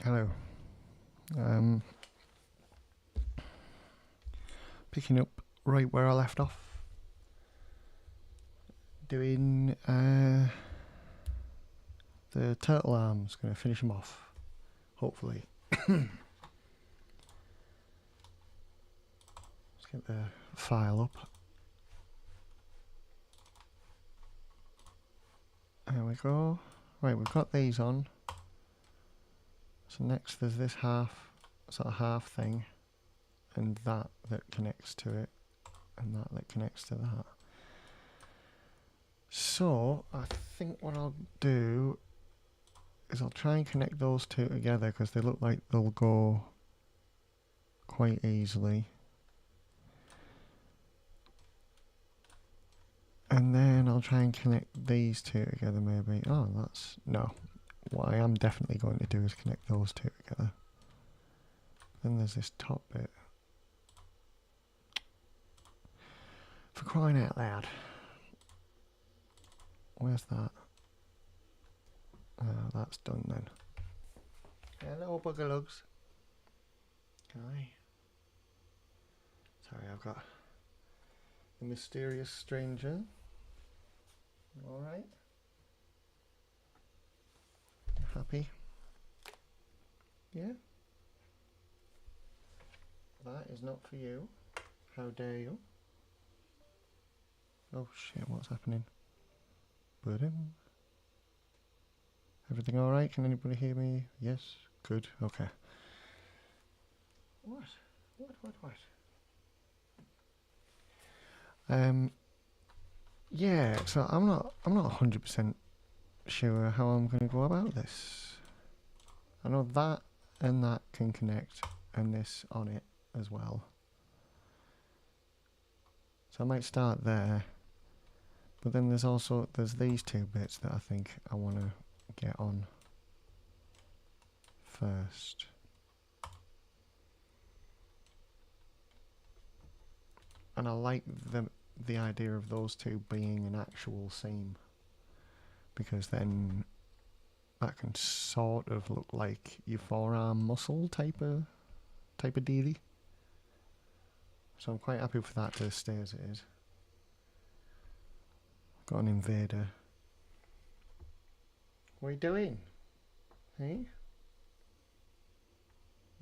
Hello. Picking up right where I left off. Doing the turtle arms. Going to finish them off, hopefully. Let's get the file up. There we go. Right, we've got these on. So next there's this sort of half thing, and that connects to it, and that connects to that. So I think what I'll do is I'll try and connect those two together because they look like they'll go quite easily. And then I'll try and connect these two together maybe. Oh, no. What I am definitely going to do is connect those two together. Then there's this top bit. For crying out loud. Where's that? Oh, that's done then. Hello, buggerlugs. Hi. Sorry, I've got the mysterious stranger. Alright. Happy? Yeah? That is not for you. How dare you? Oh shit, what's happening? Everything alright? Can anybody hear me? Yes? Good? Okay. What? Yeah, so I'm not 100% sure how I'm going to go about this. I know that and that can connect, and this on it as well. So I might start there, but then there's these two bits that I think I want to get on first. And I like the idea of those two being an actual seam, because then that can sort of look like your forearm muscle type of dealy. So I'm quite happy for that to stay as it is. Got an invader. What are you doing? Hey?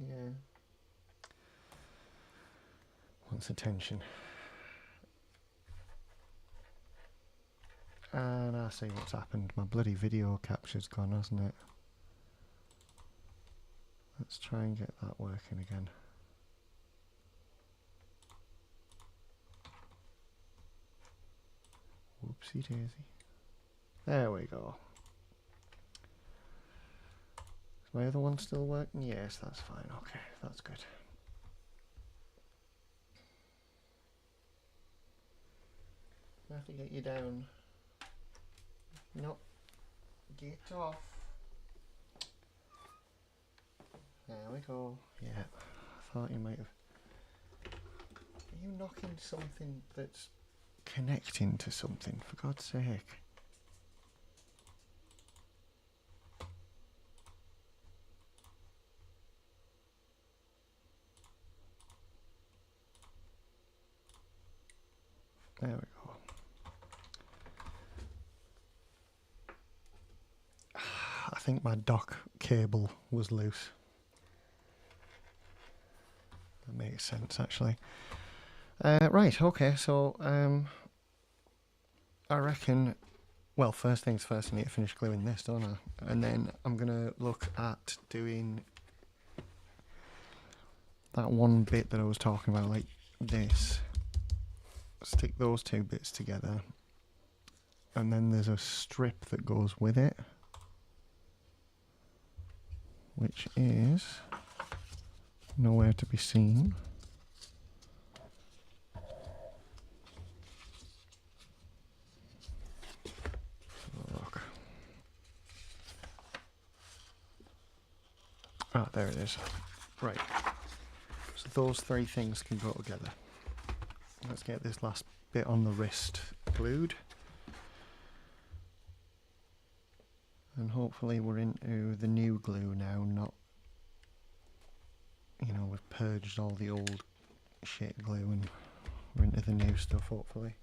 Yeah. Wants attention. And I see what's happened. My bloody video capture's gone, hasn't it? Let's try and get that working again. Whoopsie daisy. There we go. Is my other one still working? Yes, that's fine. Okay, that's good. I have to get you down. Nope. Get off. There we go. Yeah, I thought you might have. Are you knocking something that's connecting to something, for God's sake? There we go. I think my dock cable was loose. That makes sense, actually. Right, okay, so I reckon, well, first things first, I need to finish gluing this, don't I? And then I'm going to look at doing that one bit that I was talking about, like this. Stick those two bits together, and then there's a strip that goes with it, which is nowhere to be seen. Look. Ah, there it is. Right. So those three things can go together. Let's get this last bit on the wrist glued. And hopefully we're into the new glue now, not you know, we've purged all the old shit glue and we're into the new stuff, hopefully.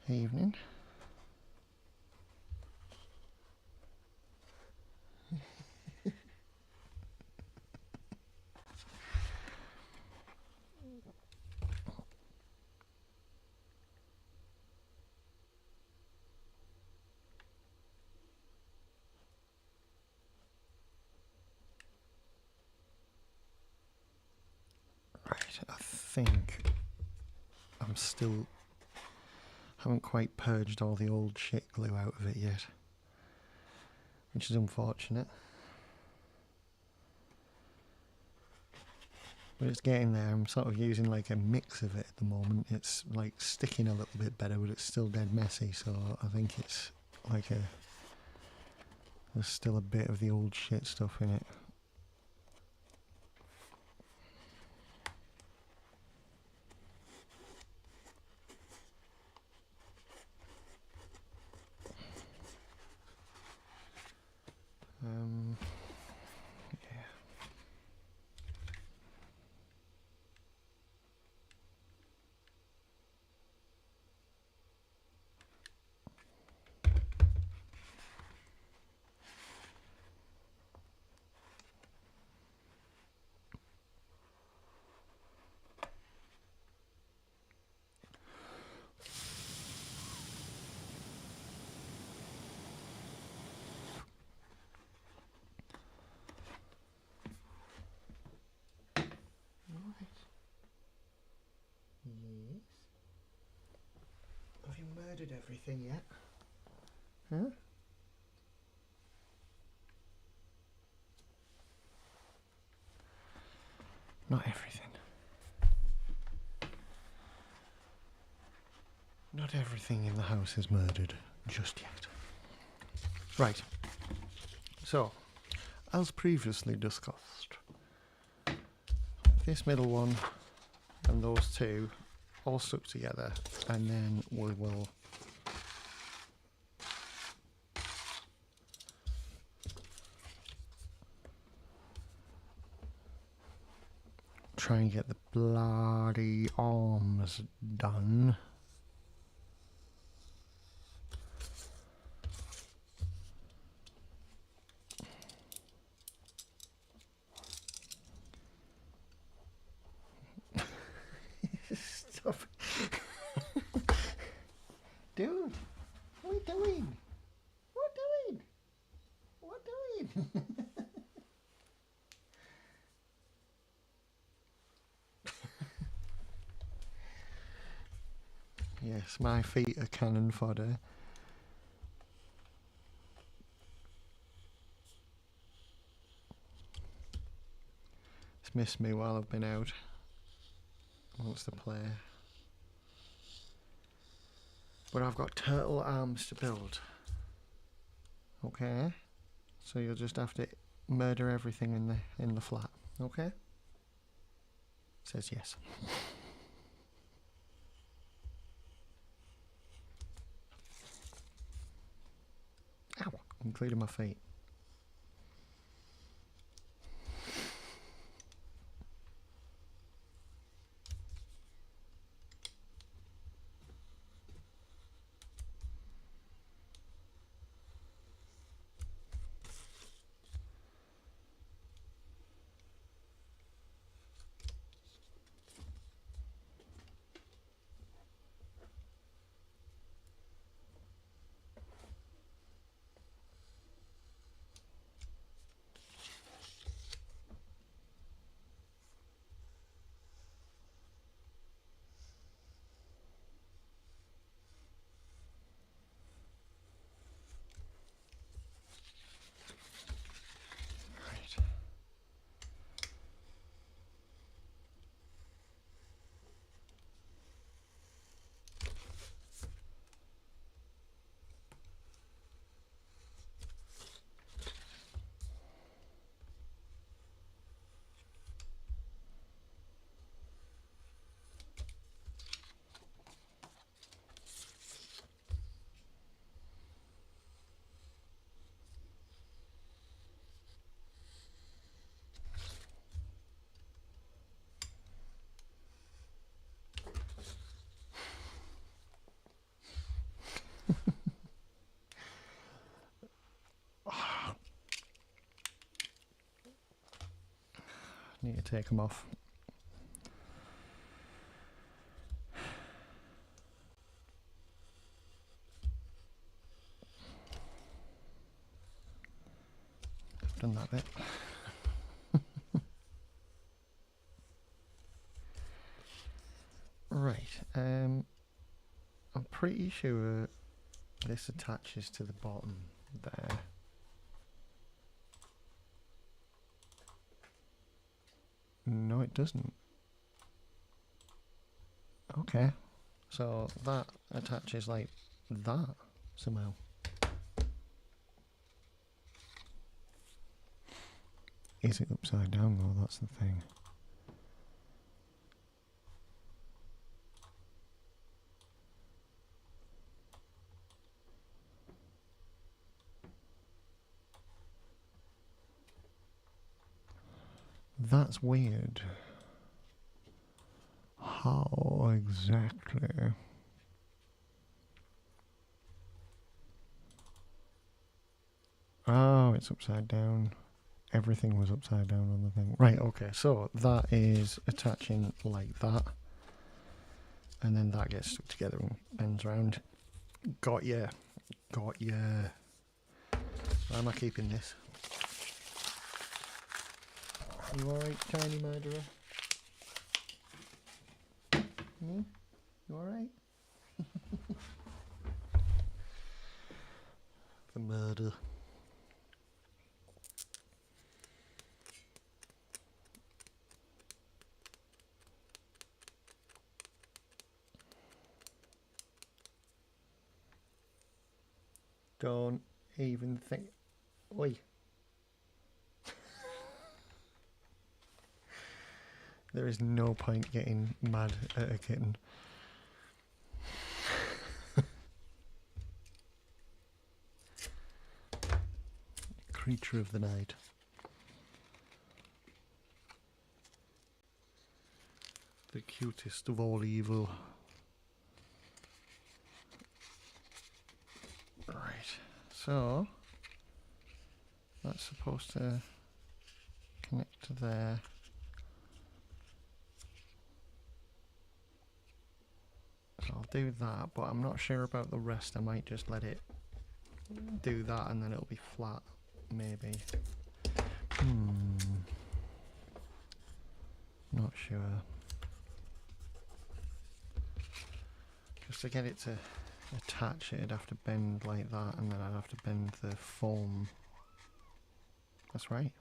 Evening. Right, I think I'm still haven't quite purged all the old shit glue out of it yet, which is unfortunate. But it's getting there. I'm sort of using like a mix of it at the moment. It's like sticking a little bit better, but it's still dead messy, so I think it's like there's still a bit of the old shit stuff in it. Yeah. Yes. Have you murdered everything yet? Huh? Not everything. Not everything in the house is murdered just yet. Right. So, as previously discussed, this middle one and those two all stuck together, and then we will try and get the bloody arms done. Stop. Dude, what are you doing? What doing? What doing? Yes, my feet are cannon fodder. It's missed me while I've been out. Wants to play. But I've got turtle arms to build. Okay? So you'll just have to murder everything in the flat. Okay? Says yes. Ow! Including my feet. Need to take them off. I've done that bit. Right, I'm pretty sure this attaches to the bottom there. No, it doesn't. Okay, so that attaches like that somehow. Is it upside down though? That's the thing. That's weird. How exactly? Oh, it's upside down. Everything was upside down on the thing. Right, okay, so that is attaching like that. And then that gets stuck together and bends around. Got ya. Got ya. Why am I keeping this? You alright, tiny murderer? You alright? The murder. Don't even think. Oi. There is no point getting mad at a kitten. Creature of the night. The cutest of all evil. Right, so that's supposed to connect to there. So I'll do that, but I'm not sure about the rest. I might just let it do that and then it'll be flat, maybe. Not sure. Just to get it to attach it, it'd have to bend like that, and then I'd have to bend the foam. That's right.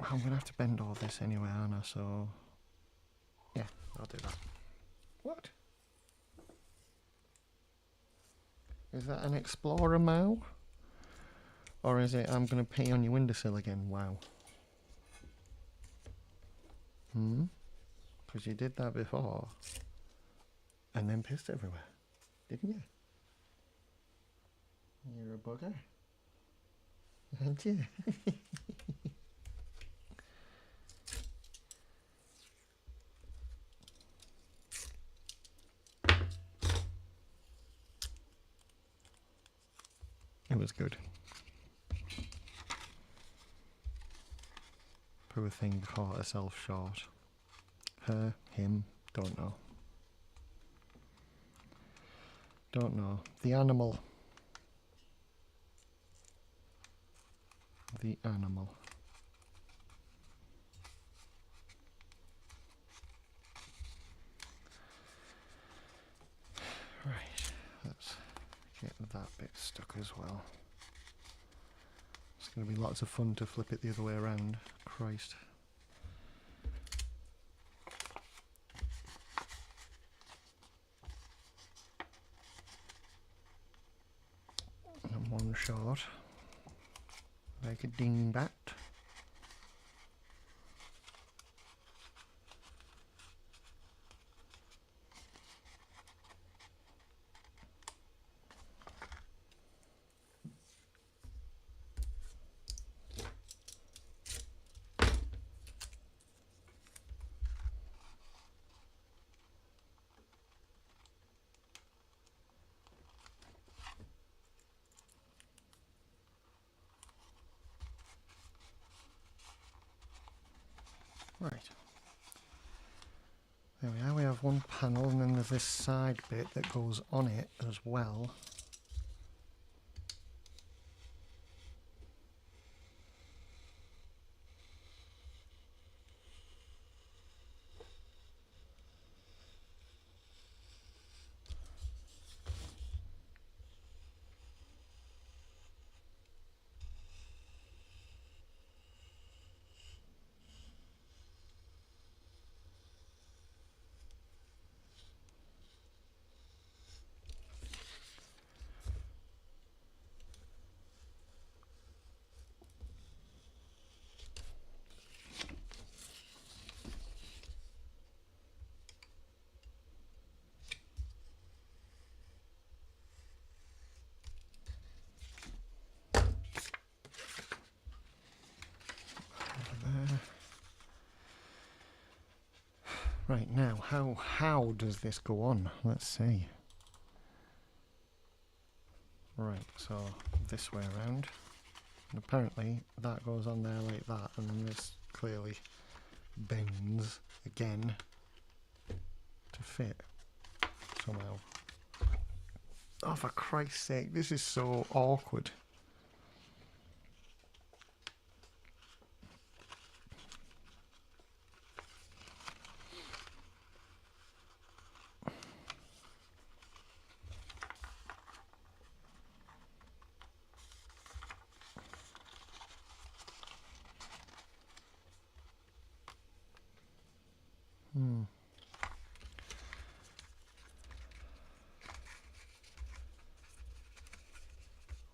I'm going to have to bend all this anyway, aren't I? So, yeah, I'll do that. What? Is that an Explorer Mow? Or is it I'm going to pee on your windowsill again? Wow. Because you did that before. And then pissed everywhere. Didn't you? You're a bugger. Aren't you? It was good. Poor thing caught herself short. Her, him, don't know. Don't know. The animal. The animal. Right, let's get that bit stuck as well. It's going to be lots of fun to flip it the other way around. Christ. And one short. Like a dingbat. Right. There we are, we have one panel and then there's this side bit that goes on it as well. Right, now, how does this go on? Let's see. Right, so this way around. And apparently that goes on there like that, and then this clearly bends again to fit somehow. Oh, for Christ's sake, this is so awkward.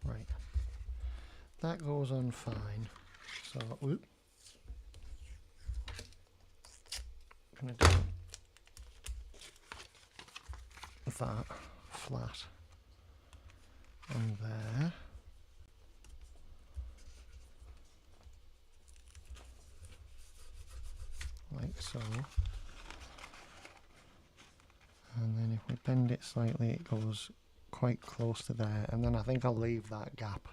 Right. That goes on fine. So, whoop. Gonna do that flat on there. Like so. And then if we bend it slightly, it goes quite close to there. And then I think I'll leave that gap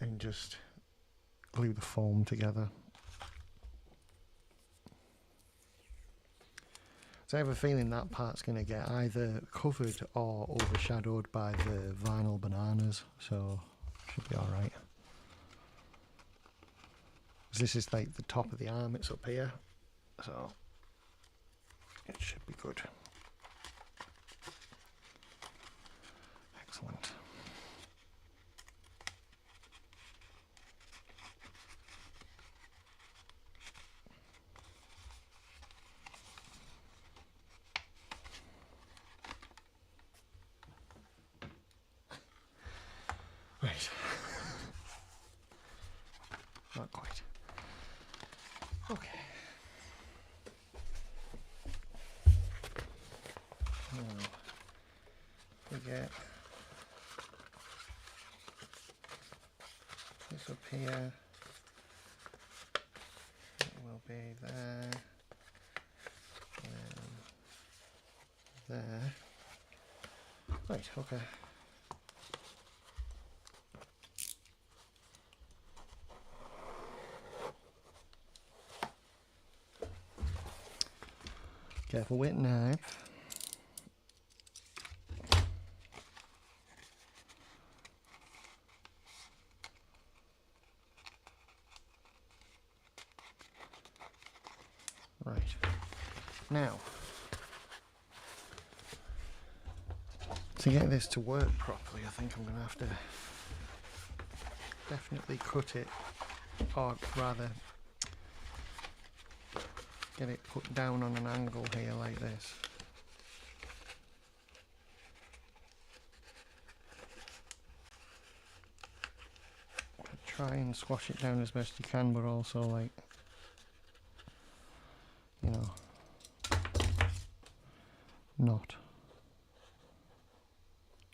and just glue the foam together. So I have a feeling that part's going to get either covered or overshadowed by the vinyl bananas, so should be alright. This is like the top of the arm, it's up here, so it should be good. Excellent. Right. Not quite. Okay. Now, we get this up here. It will be there. And there. Right, okay. Careful with knife. Right. Now, to get this to work properly, I think I'm going to have to definitely cut it, or rather get it put down on an angle here like this. Try and squash it down as best you can, but also, like, you know, not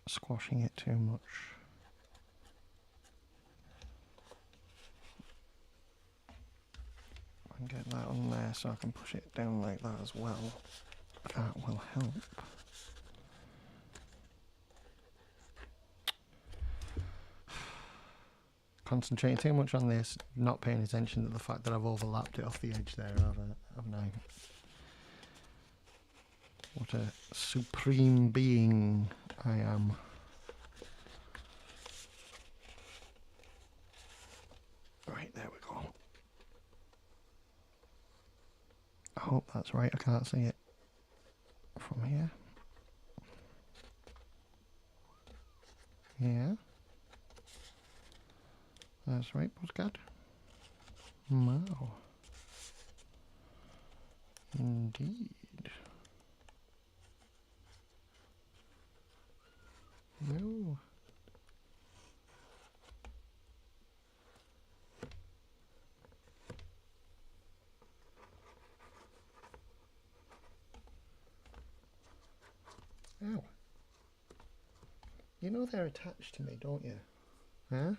squashing it too much. And get that on there so I can push it down like that as well. That will help. concentrating too much on this, not paying attention to the fact that I've overlapped it off the edge there, haven't I? What a supreme being I am. Right, there we go. I hope that's right, I can't see it from here. Yeah. That's right, postcard. Wow. Indeed. No. Ow. You know they're attached to me, don't you? Huh?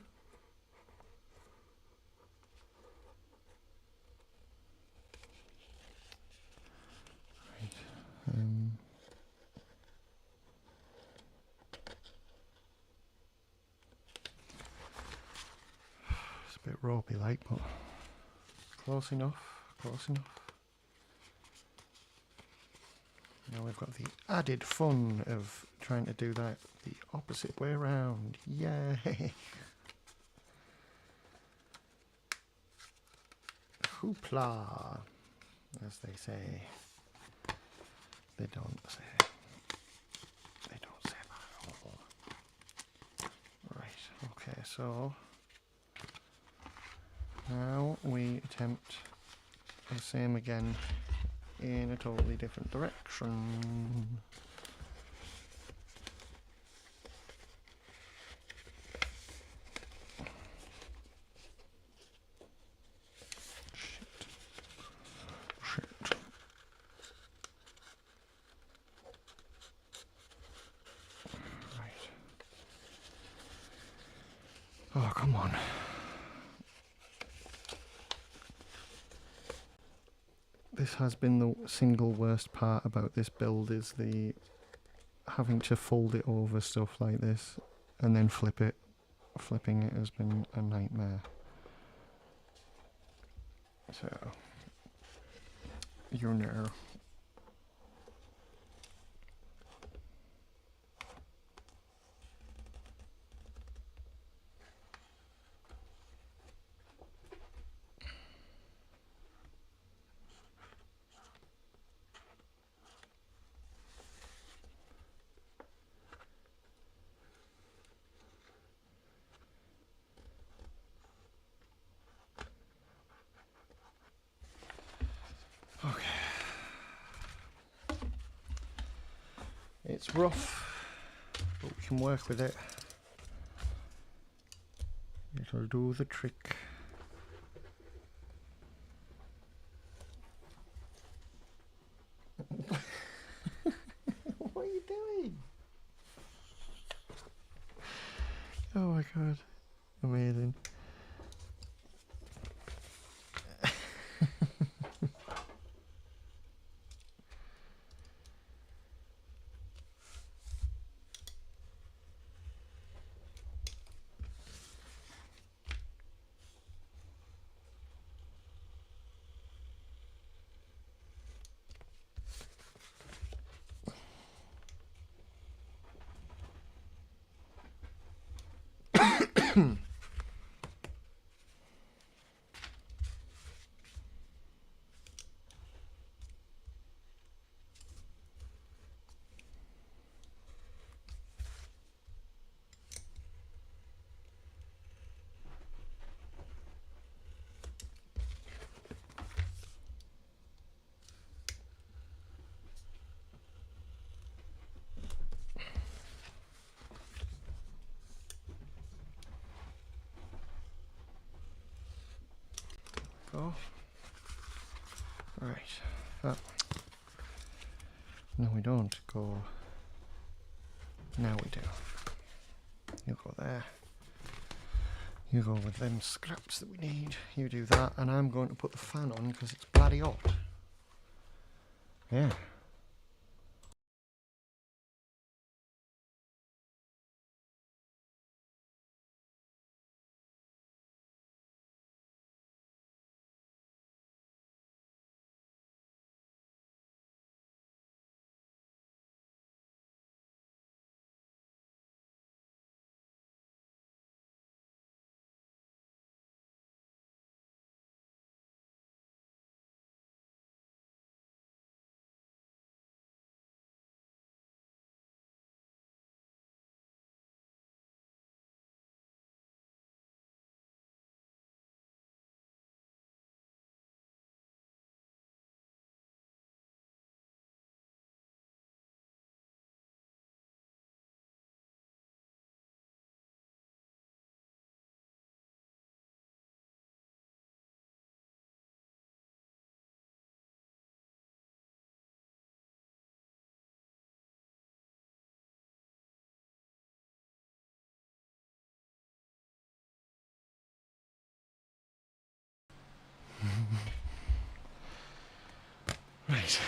Right. It's a bit ropey like, but close enough, close enough. Now we've got the added fun of trying to do that the opposite way around. Yay! Hoopla, as they say. They don't say. They don't say that at all. Right, okay, so now we attempt the same again in a totally different direction. Shit. Right. Oh, come on. This has been the single worst part about this build, is the having to fold it over stuff like this and then flip it. Flipping it has been a nightmare. So, you know. Okay. It's rough, but we can work with it. It'll do the trick. What are you doing? Oh my god. Amazing. Go. Right. No, we don't. Go. Now we do. You go there. You go with them scraps that we need. You do that, and I'm going to put the fan on because it's bloody hot. Yeah. Right.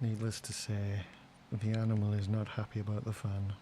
Needless to say, the animal is not happy about the fan.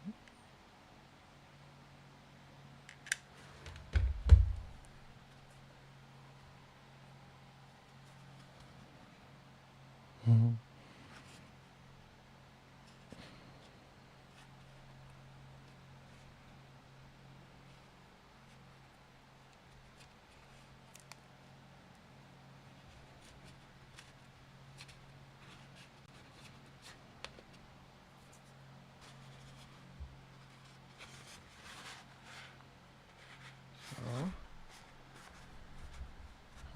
So,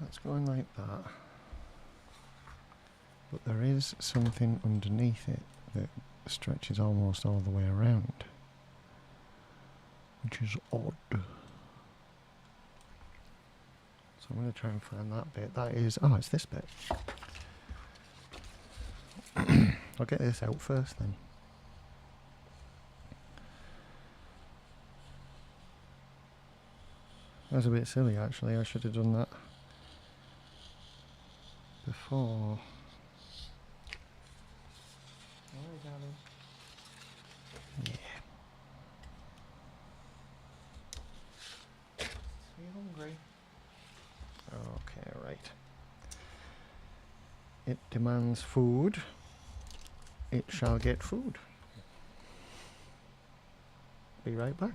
that's going like that. But there is something underneath it that stretches almost all the way around, which is odd. So I'm going to try and find that bit. That is, oh, it's this bit. I'll get this out first then. That's a bit silly actually, I should have done that before. Alright, darling. Yeah. Are you hungry? Okay, right. It demands food. It shall get food. Be right back.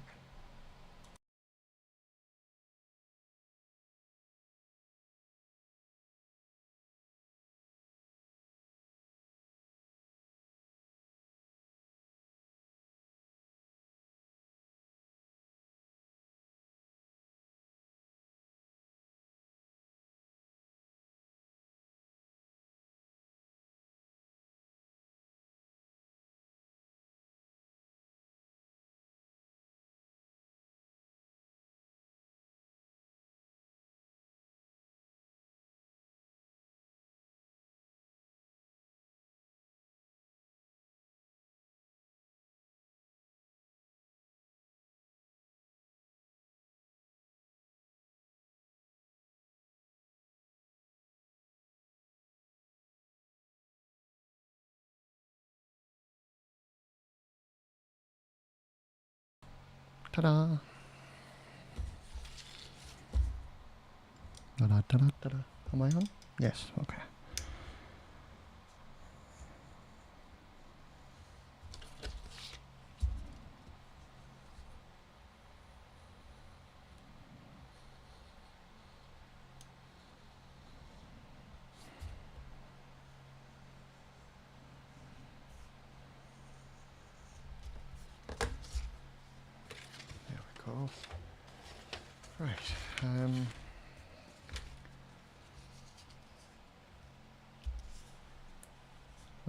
Ta-da! Ta-da, ta-da, ta-da. Am I on? Yes, okay. There we go. Right,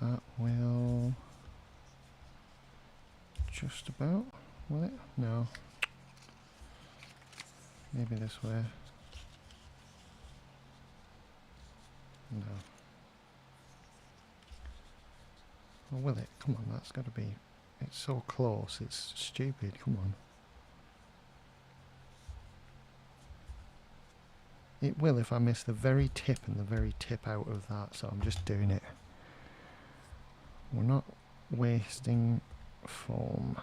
that will just about, will it? No. Maybe this way. No. Or will it? Come on, that's got to be... It's so close, it's stupid, come on. It will if I miss the very tip and the very tip out of that, so I'm just doing it. We're not wasting foam.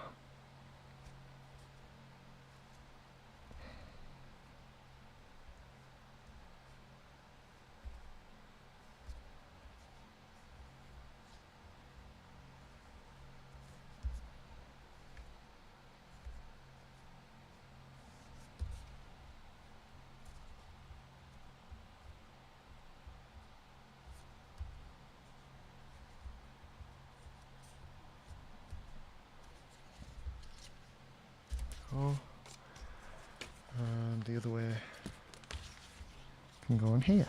Oh, and the other way can go in here.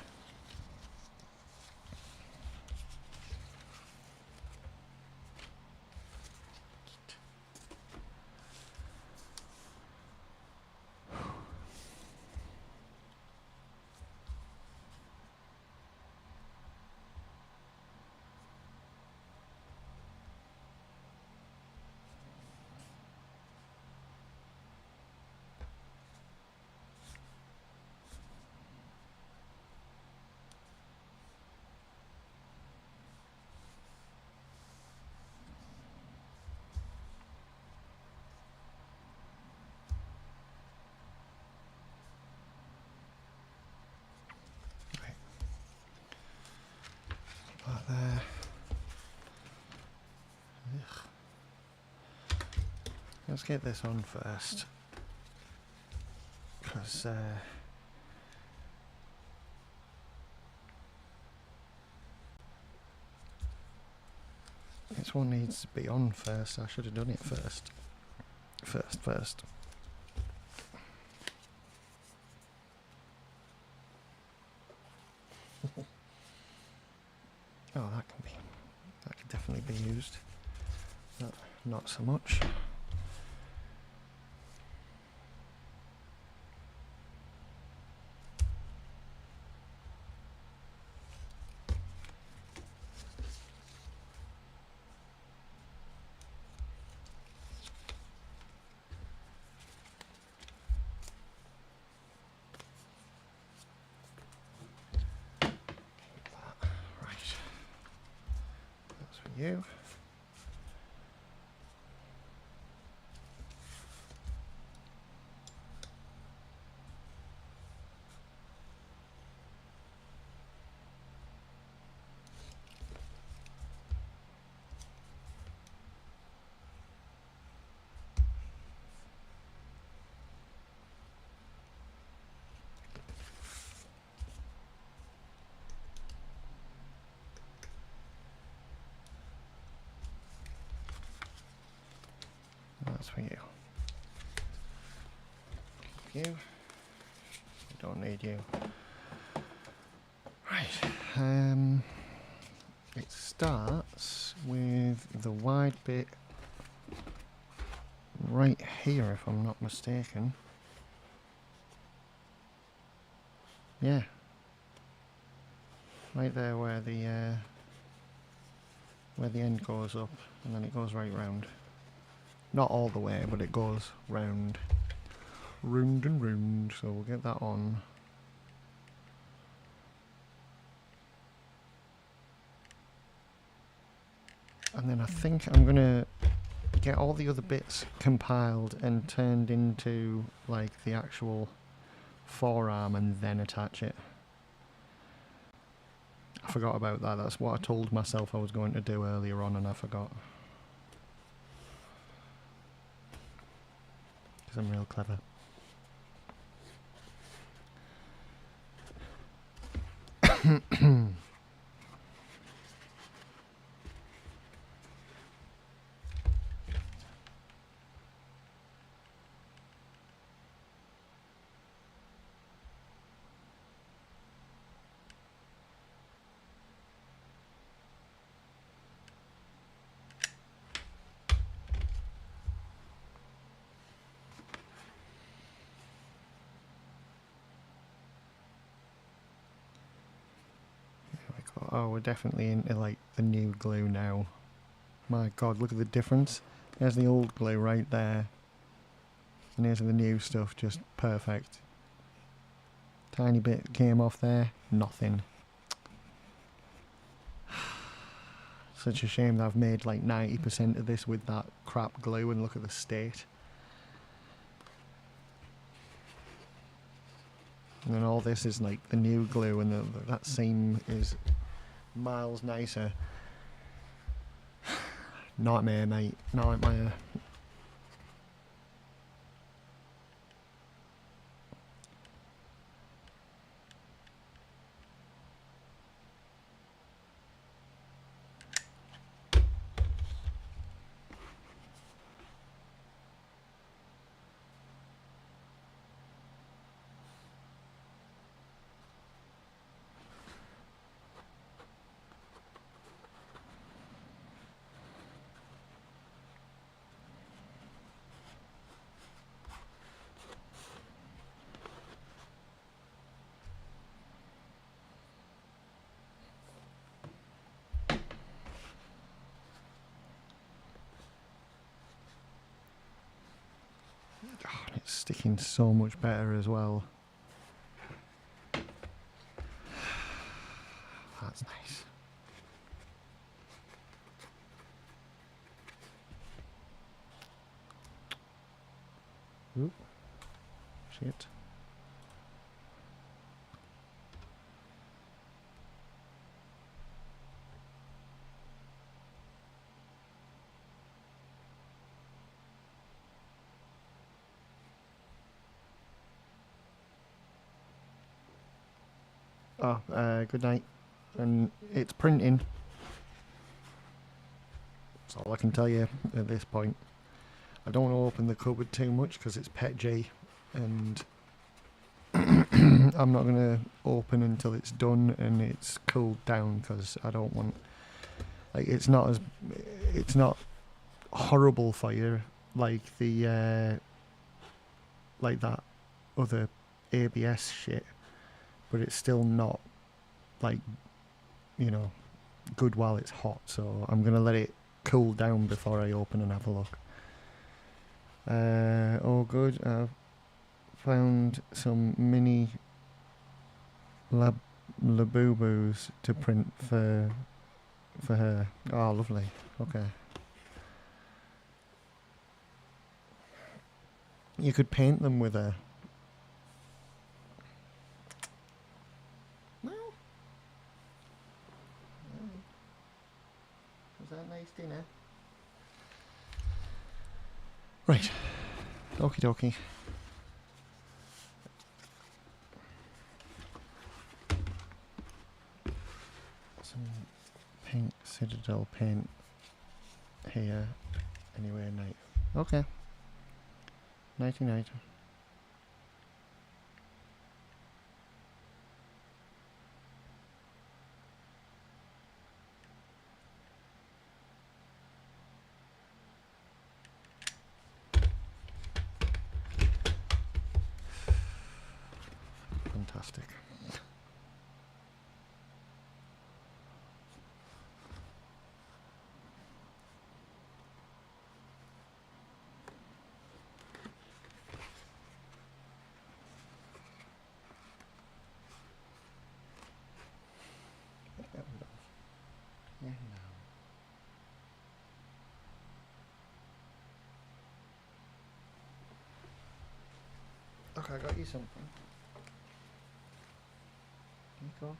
there. Ugh. Let's get this on first, because this one needs to be on first. I should have done it first. First. Oh, that can definitely be used. Not so much. You. That's for you. You. We don't need you. Right. It starts with the wide bit right here, if I'm not mistaken. Yeah. Right there where the end goes up, and then it goes right round. Not all the way, but it goes round. Round and round, so we'll get that on. And then I think I'm gonna get all the other bits compiled and turned into like the actual forearm and then attach it. I forgot about that. That's what I told myself I was going to do earlier on, and I forgot. Because I'm real clever. Oh, we're definitely into like the new glue now. My god, look at the difference. There's the old glue right there. And here's the new stuff, just perfect. Tiny bit came off there, nothing. Such a shame that I've made like 90% of this with that crap glue, and look at the state. And then all this is like the new glue, and that seam is miles nicer. Nightmare, mate. Nightmare. Oh, it's sticking so much better as well. That's nice. Oop. Shit. Oh, good night. And it's printing. That's all I can tell you at this point. I don't want to open the cupboard too much because it's Pet G, and I'm not going to open until it's done and it's cooled down, because I don't want, like, it's not horrible for you like the like that other ABS shit, but it's still not, like, you know, good while it's hot. So I'm going to let it cool down before I open and have a look. Oh good, I've found some mini Labubu's to print for her. Oh, lovely. Okay. You could paint them with a... No. Was that nice dinner? Right. Okie dokie. Some pink Citadel paint here. Anyway, night. Okay. Nighty night. Fantastic. Yeah, no. Look, I got you something. Here you go.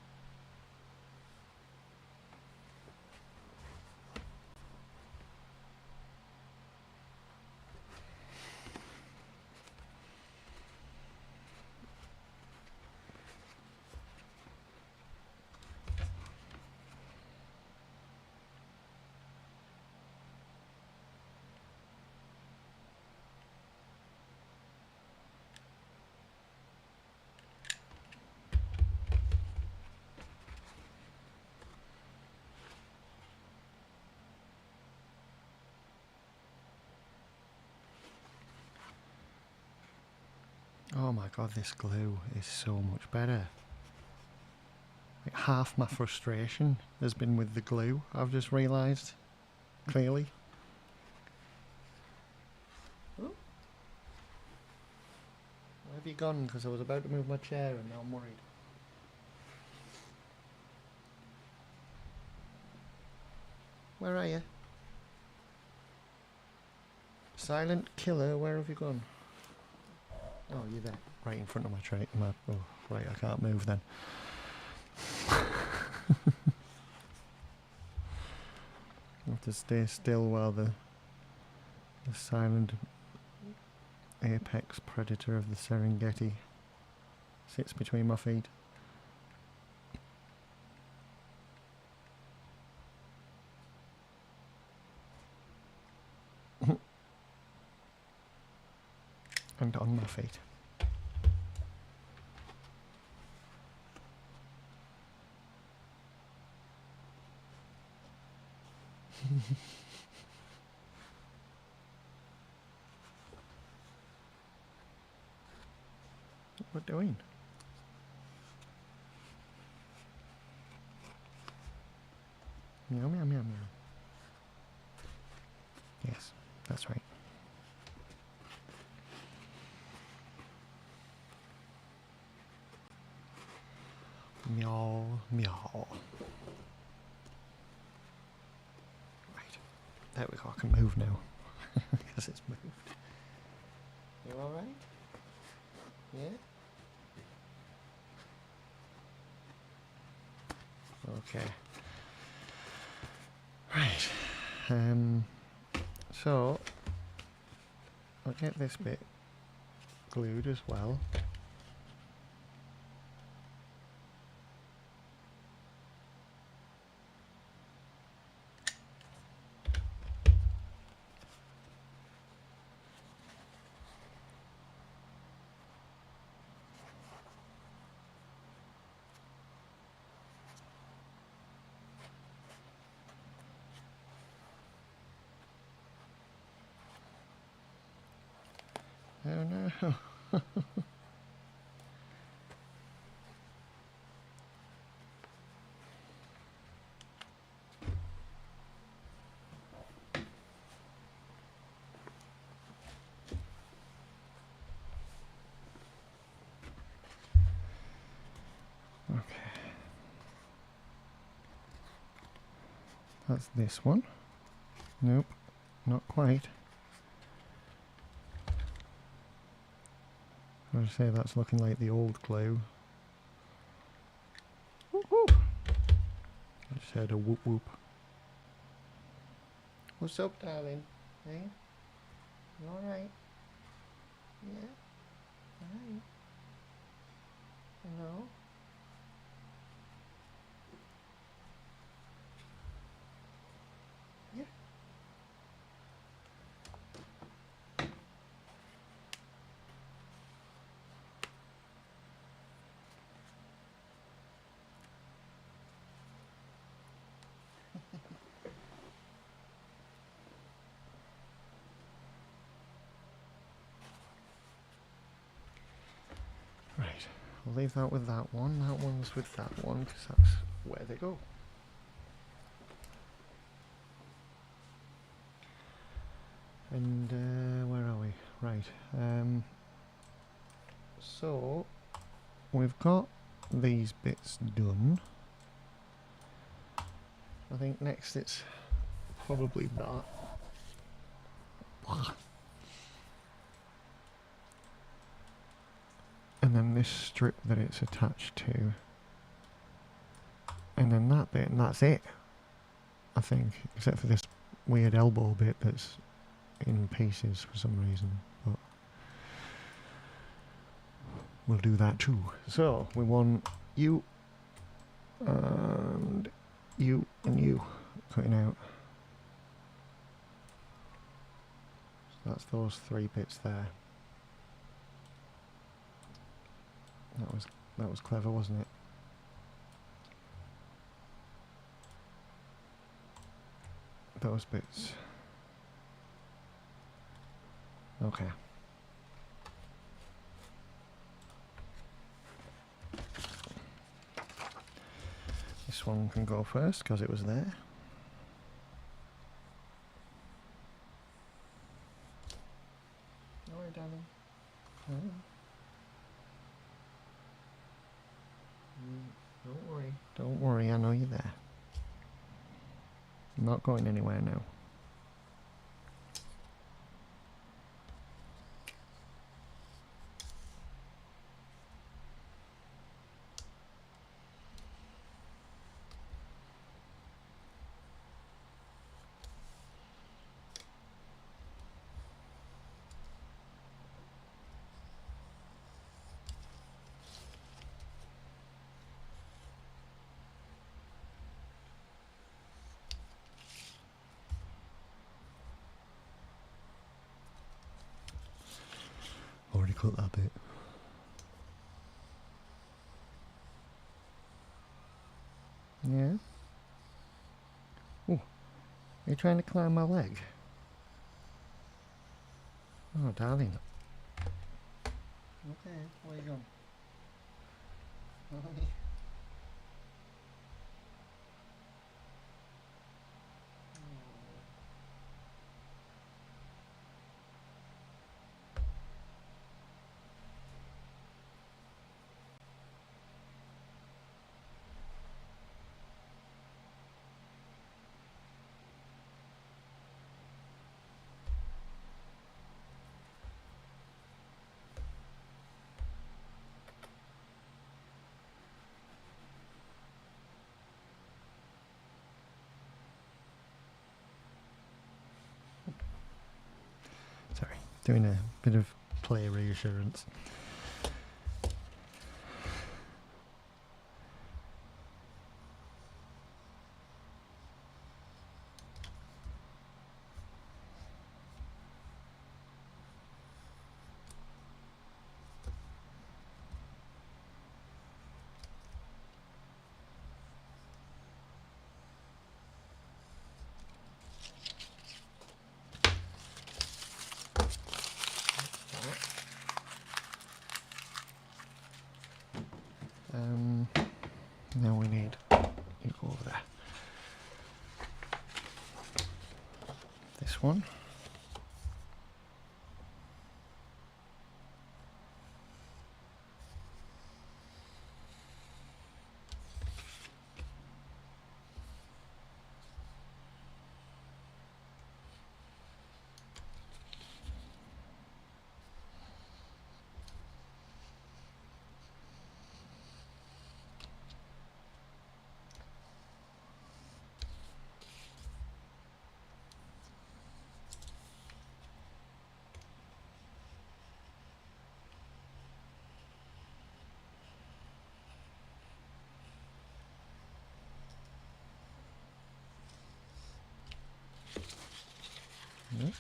Oh my god, this glue is so much better. Like, half my frustration has been with the glue, I've just realised, clearly. Oh. Where have you gone? Because I was about to move my chair and now I'm worried. Where are you? Silent killer, where have you gone? Oh, you're there, right in front of my tray. Oh, right, I can't move then. I have to stay still while the silent apex predator of the Serengeti sits between my feet. And on my feet. What are you doing? Meow, meow, meow, meow. Yes, that's right. Meow, meow. Right. There we go, I can move now. Because it's moved. You alright? Yeah? Okay. Right. So I'll get this bit glued as well. Oh no. Okay. That's this one. Nope, not quite. I would say that's looking like the old glue. Whoop whoop. I just heard a whoop whoop. What's up, darling? Hey? You alright? Yeah? Alright. Hello? Yeah. Right, I'll leave that with that one. That one's with that one because that's where they go. And where are we? Right. So we've got these bits done. I think next it's probably that. And then this strip that it's attached to. And then that bit, and that's it. I think, except for this weird elbow bit that's in pieces for some reason. But we'll do that too. So we want you and you and you cutting out. So that's those three bits there. That was clever, wasn't it? Those bits. Okay. This one can go first because it was there. Don't worry, darling. Don't worry. Don't worry, I know you're there. I'm not going anywhere now. Already cut that bit. Yeah? Oh, are you trying to climb my leg? Oh, darling. Okay, where you going? Sorry, doing a bit of play reassurance. this one. Yep.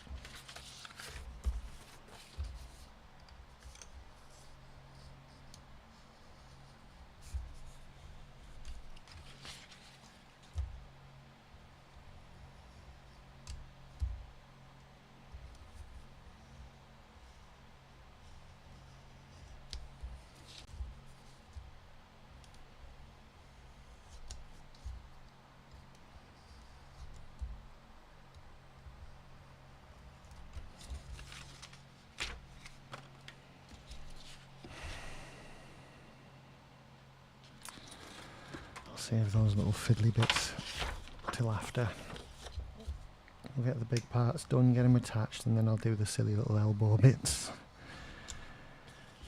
Save those little fiddly bits till after. I'll get the big parts done, get them attached, and then I'll do the silly little elbow bits.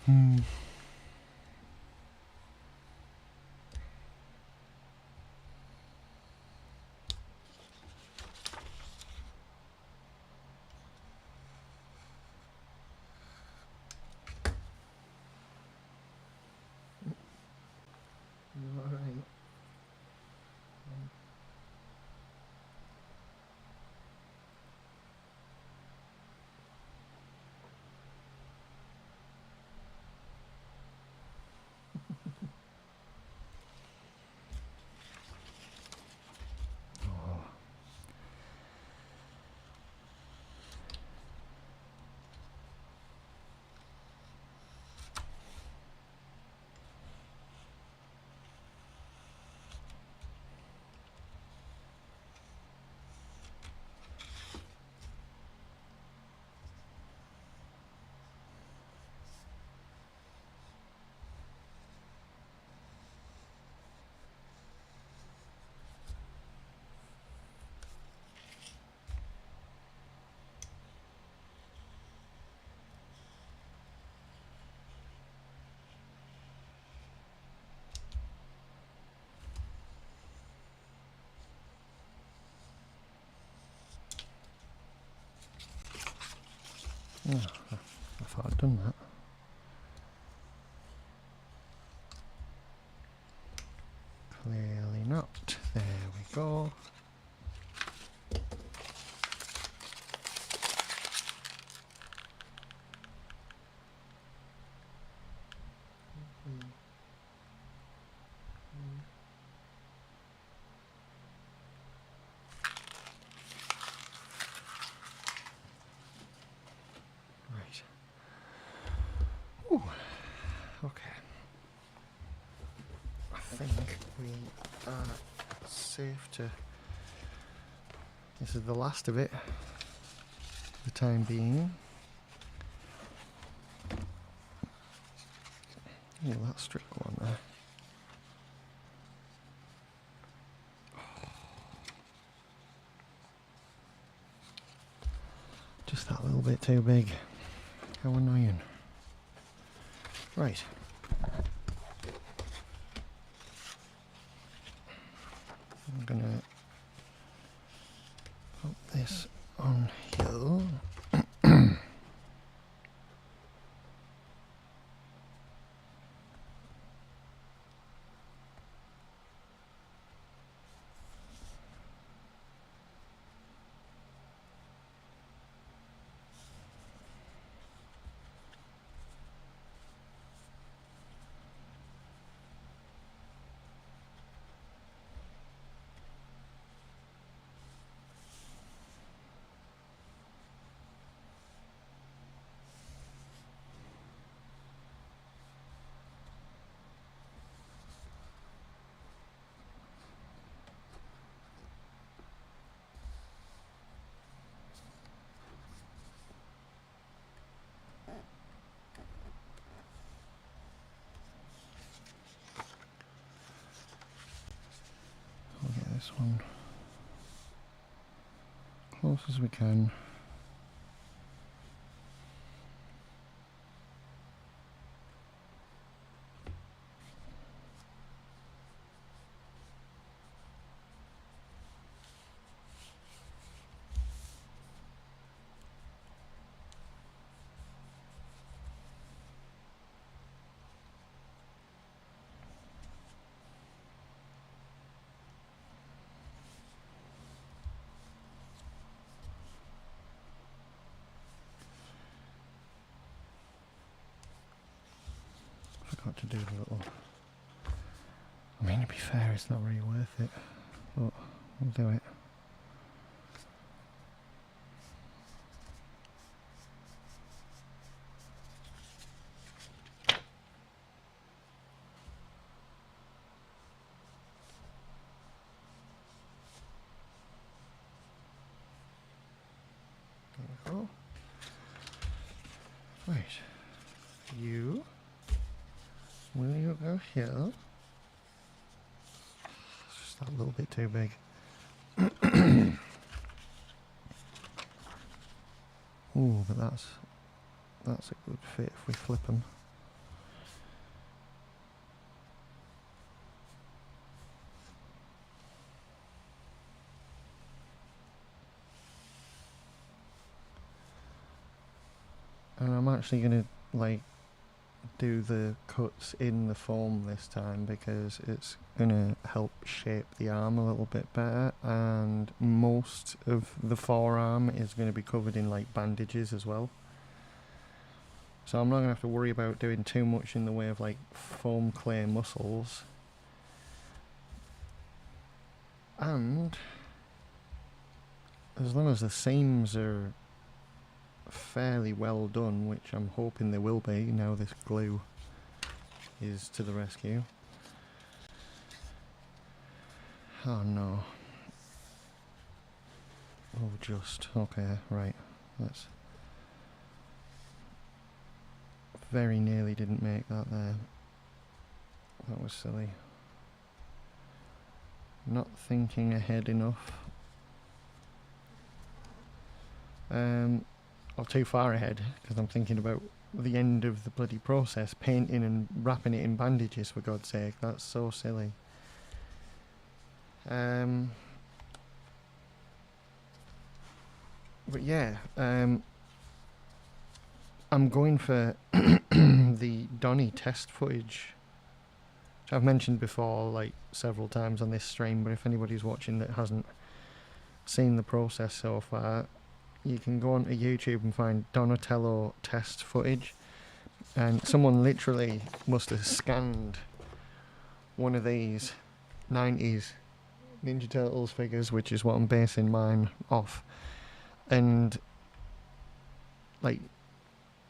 Alright. Oh, I thought I'd done that. Clearly not. There we go. Right. Ooh. Okay. I think we are safe to... This is the last of it, for the time being. Oh, that strip one there. Just that little bit too big. How annoying. Right. I'm gonna put this on here. this one close as we can. Forgot to do the little... I mean, to be fair, it's not really worth it, but we'll do it. There we go. Right. You... Will you go here? It's just that little bit too big. Ooh, but that's a good fit if we flip them. And I'm actually gonna like do the cuts in the foam this time because it's gonna help shape the arm a little bit better, and most of the forearm is going to be covered in like bandages as well, so I'm not gonna have to worry about doing too much in the way of like foam clay muscles. And as long as the seams are fairly well done, which I'm hoping they will be now this glue is to the rescue. Oh no. Oh, just okay, right. That's very nearly didn't make that there. That was silly. Not thinking ahead enough. Or too far ahead, because I'm thinking about the end of the bloody process, painting and wrapping it in bandages, for God's sake. That's so silly. But yeah, I'm going for the Donnie test footage, which I've mentioned before like several times on this stream, but if anybody's watching that hasn't seen the process so far, you can go onto YouTube and find Donatello test footage, and someone literally must have scanned one of these 90s Ninja Turtles figures, which is what I'm basing mine off, and like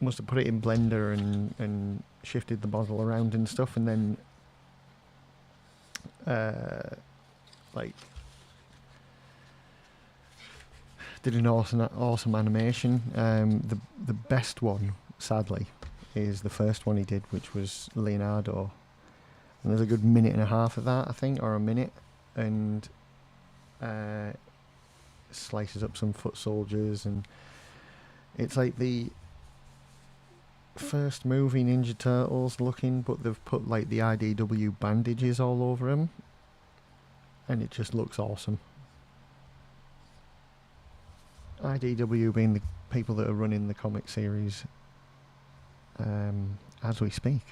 must have put it in Blender and shifted the model around and stuff, and then like did an awesome animation. The best one, sadly, is the first one he did, which was Leonardo. And there's a good minute and a half of that, I think, or a minute, and slices up some foot soldiers, and it's like the first movie Ninja Turtles looking, but they've put like the IDW bandages all over him, and it just looks awesome. IDW being the people that are running the comic series as we speak,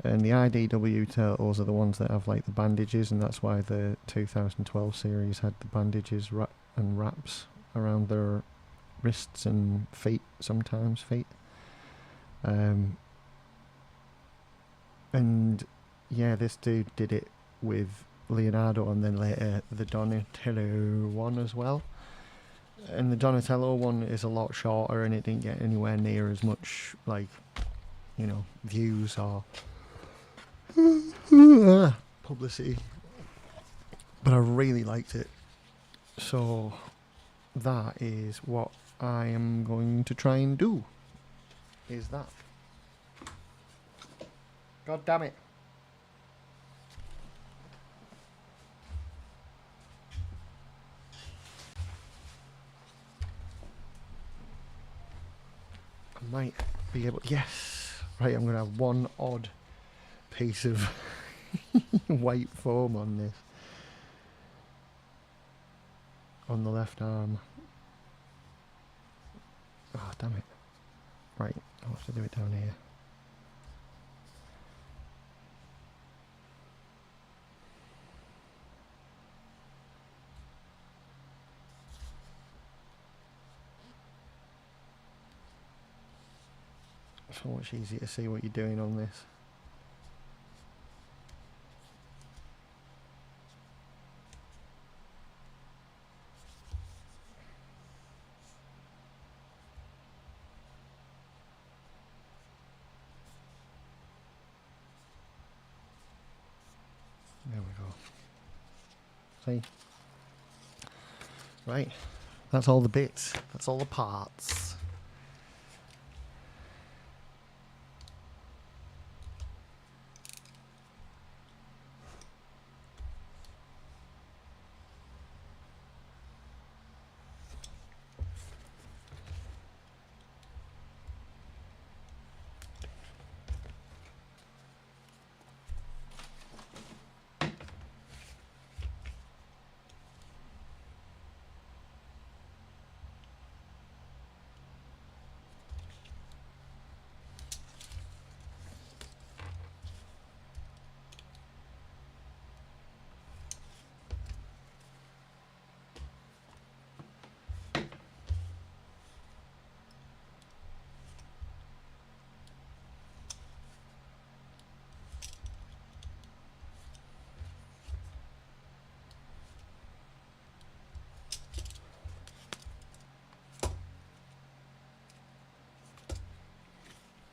and the IDW Turtles are the ones that have like the bandages, and that's why the 2012 series had the bandages and wraps around their wrists and feet, sometimes feet. And yeah, this dude did it with Leonardo, and then later the Donatello one as well. And the Donatello one is a lot shorter, and it didn't get anywhere near as much, like, you know, views or publicity. But I really liked it. So that is what I am going to try and do. Is that. God damn it. might be able... Yes! Right, I'm going to have one odd piece of white foam on this. On the left arm. Oh, damn it. Right, I'll have to do it down here. So much easier to see what you're doing on this. There we go. See? Right, that's all the bits, that's all the parts.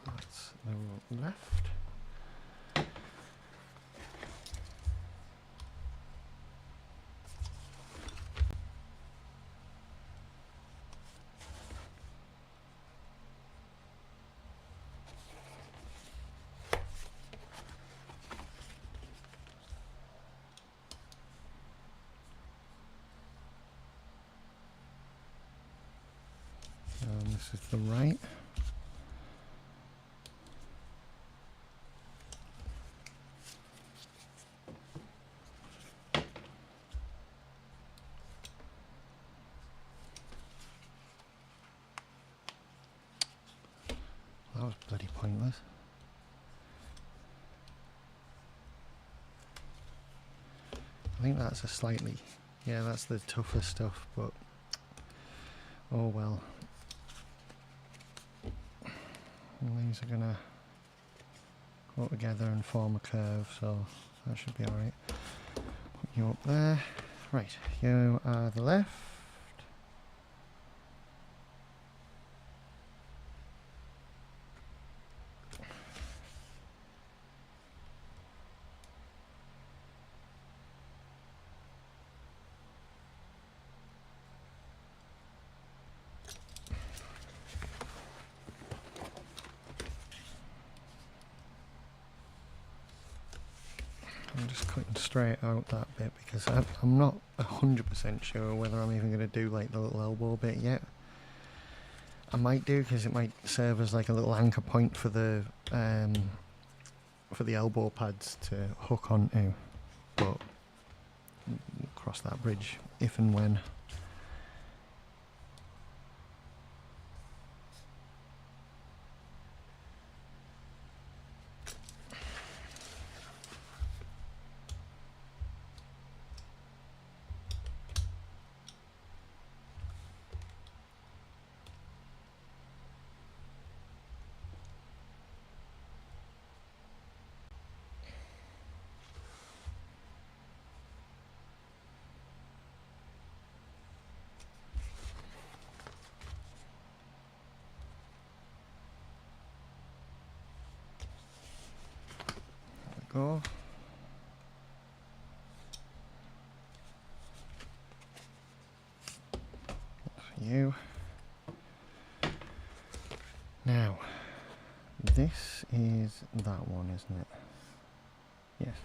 That's the left. And this is the right. That was bloody pointless. I think that's a slightly... Yeah, that's the tougher stuff, but... Oh well. And these are going to go together and form a curve, so that should be alright. Put you up there. Right, you are the left. I'm just cutting straight out that bit because I'm not 100% sure whether I'm even going to do like the little elbow bit yet. I might do because it might serve as like a little anchor point for the elbow pads to hook onto, but we'll cross that bridge if and when. Go. For you. Now, this is that one, isn't it? Yes.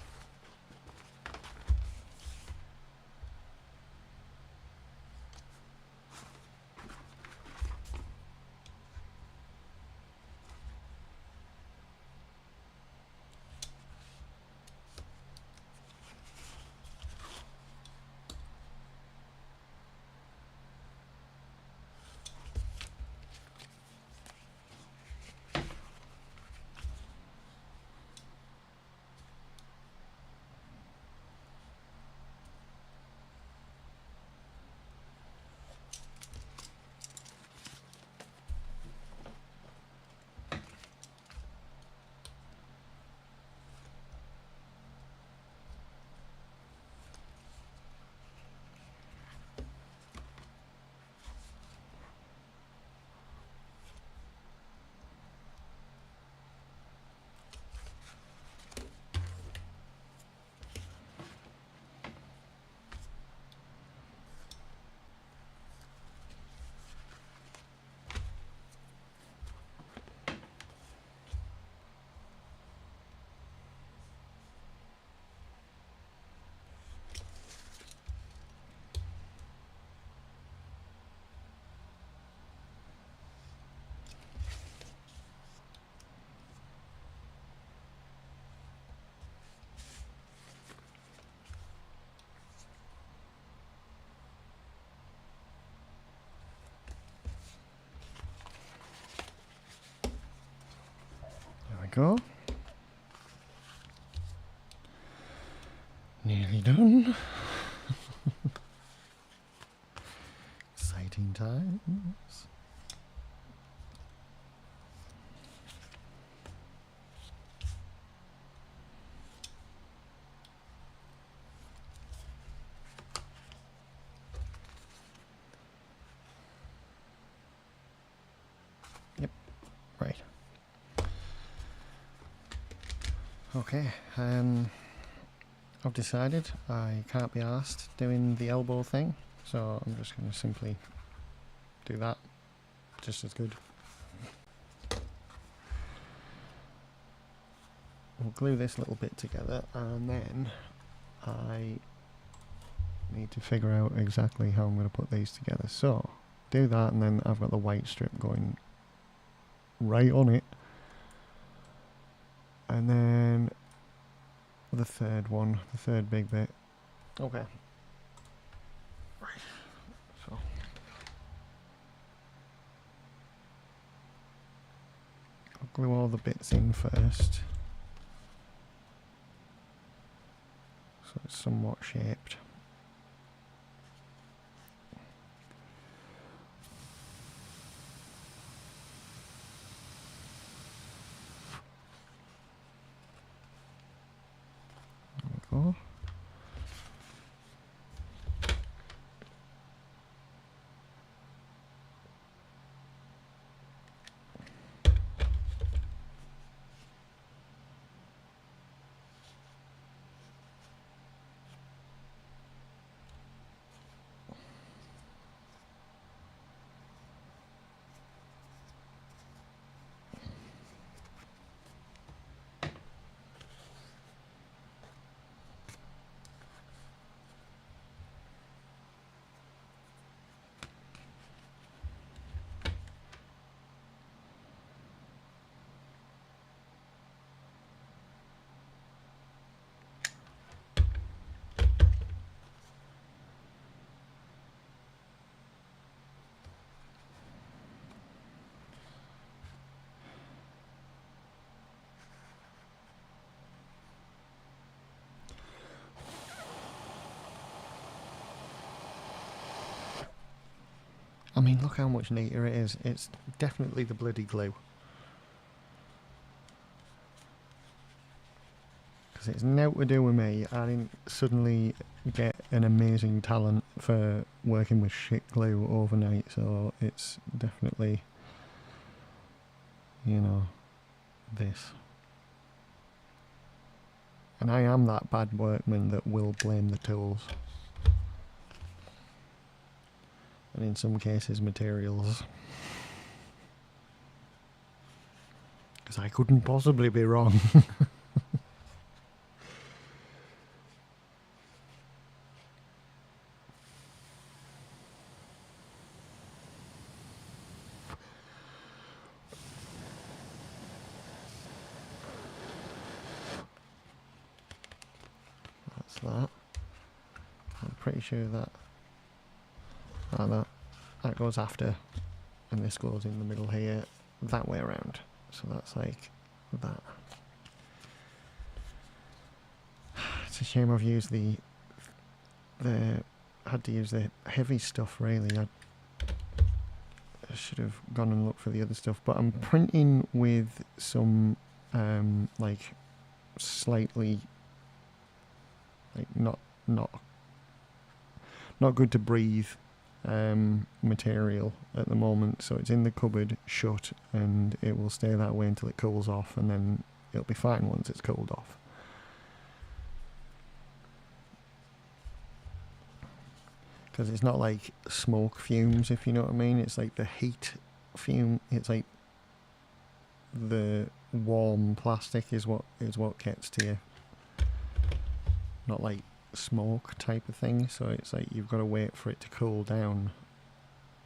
go. Nearly done. Exciting times. Yep, right. Okay, I've decided I can't be asked doing the elbow thing, so I'm just going to simply do that, just as good. We'll glue this little bit together, and then I need to figure out exactly how I'm going to put these together. So, do that, and then I've got the white strip going right on it. And then the third one, the third big bit. Okay. Right. So. I'll glue all the bits in first. So it's somewhat shaped. There we go. I mean, look how much neater it is. It's definitely the bloody glue. Because it's now to do with me. I didn't suddenly get an amazing talent for working with shit glue overnight, so it's definitely, you know, this. And I am that bad workman that will blame the tools. And in some cases materials. Because I couldn't possibly be wrong. That's that. I'm pretty sure that that goes after, and this goes in the middle here, that way around. So that's like that. It's a shame I've used the had to use the heavy stuff really. I should have gone and looked for the other stuff, but I'm printing with some like slightly like not good to breathe material at the moment, so it's in the cupboard shut, and it will stay that way until it cools off, and then it'll be fine once it's cooled off. Because it's not like smoke fumes, if you know what I mean. It's like the heat fume. It's like the warm plastic is what gets to you, not like smoke type of thing. So it's like you've got to wait for it to cool down,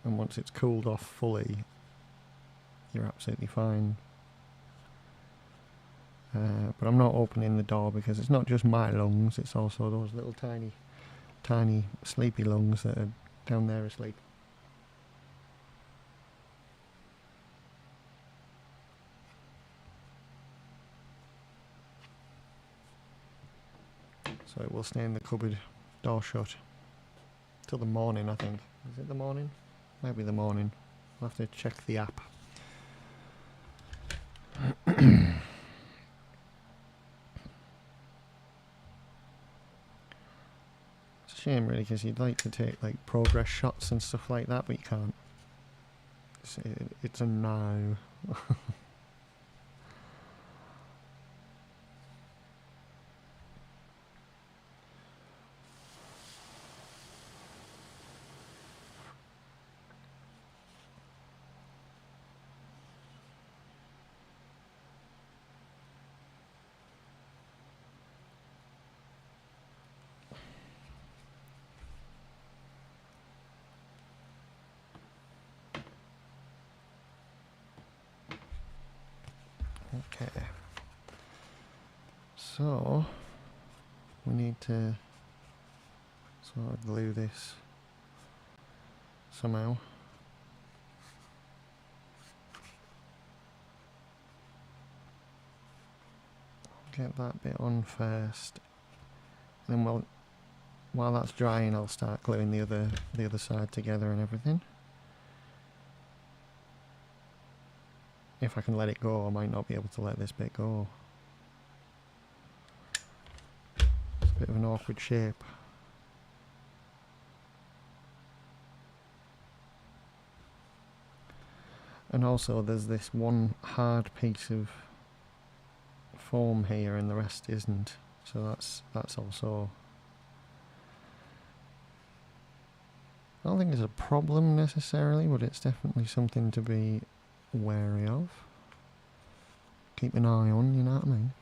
and once it's cooled off fully, you're absolutely fine. But I'm not opening the door because it's not just my lungs, it's also those little tiny sleepy lungs that are down there asleep. So it will stay in the cupboard, door shut, till the morning, I think. Is it the morning? Might be the morning. I'll have to check the app. It's a shame really, because you'd like to take like progress shots and stuff like that, but you can't. It's a no. Okay. So we need to sort of glue this somehow. Get that bit on first, and then while that's drying, I'll start gluing the other side together and everything. If I can let it go, I might not be able to let this bit go. It's a bit of an awkward shape. And also there's this one hard piece of foam here and the rest isn't. So that's also, I don't think it's a problem necessarily, but it's definitely something to be wary of. Keep an eye on, you know what I mean?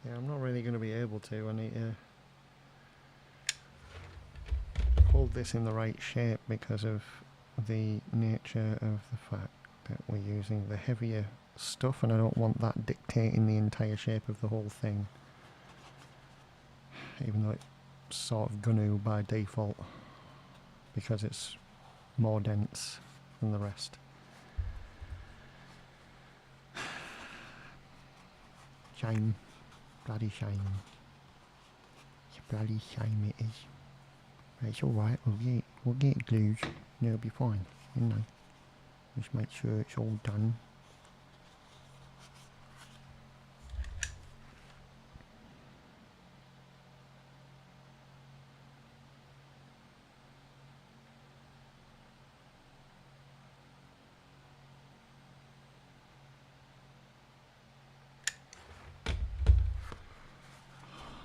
Yeah, I'm not really going to be able to. I need to hold this in the right shape because of the nature of the fact that we're using the heavier stuff, and I don't want that dictating the entire shape of the whole thing, even though it's sort of gonna by default because it's more dense than the rest. Shame. Bloody shame. It's a bloody shame it is. But it's alright, we'll get it glued and it'll be fine, you know. Just make sure it's all done.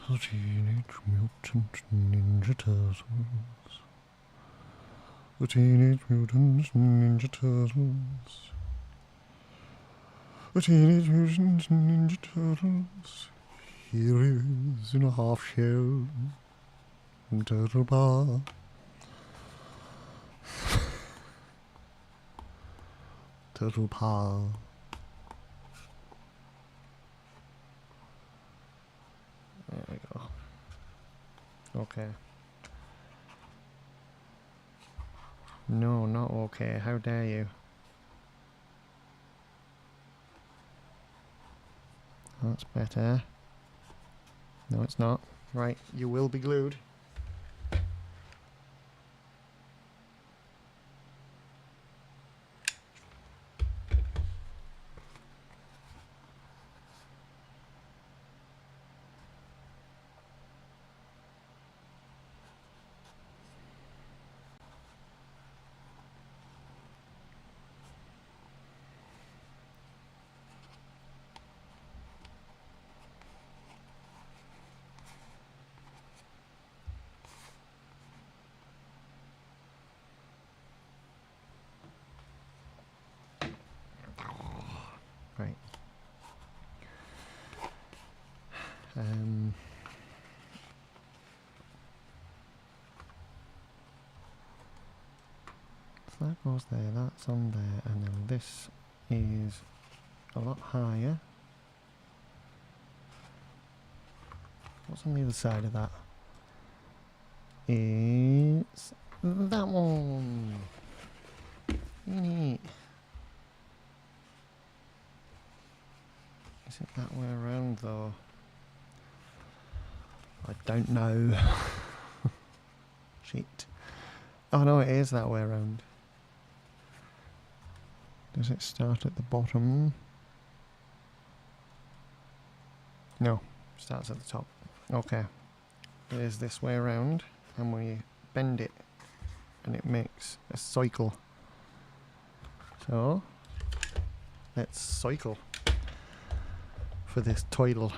The Teenage Mutant Ninja Turtles. The Teenage Mutant Ninja Turtles. The Teenage Mutant Ninja Turtles. Here is in a half shell. Turtle bar. Turtle pal. There we go. Okay. No, not okay. How dare you? That's better. No, it's not. Right, you will be glued. Right. that goes there, that's on there, and then this is a lot higher. What's on the other side of that? It's that one. Neat. Is it that way around though? I don't know. Shit. Oh no, it is that way around. Does it start at the bottom? No, starts at the top. Okay. It is this way around, and we bend it, and it makes a cycle. So, let's cycle for this title.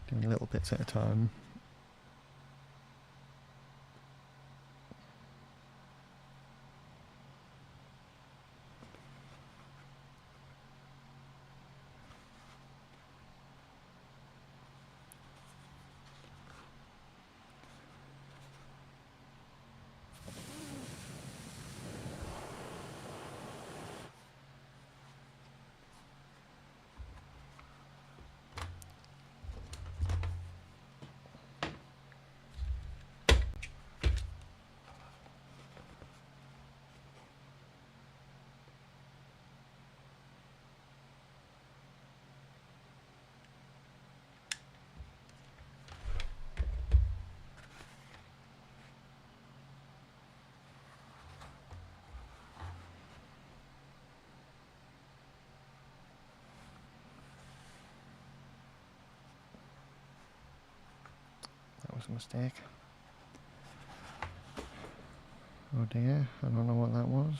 Doing little bits at a time. That was a mistake. Oh dear, I don't know what that was.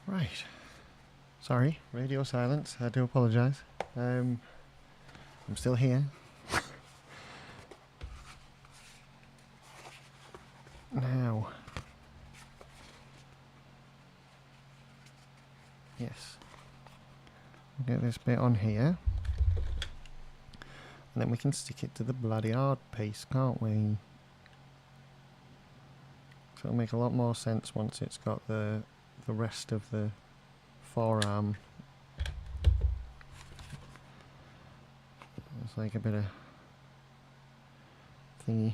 Right. Sorry, radio silence. I do apologise. I'm still here. Now, Yes. Get this bit on here. And then we can stick it to the bloody hard piece, can't we? So it'll make a lot more sense once it's got the rest of the forearm. It's like a bit of thingy.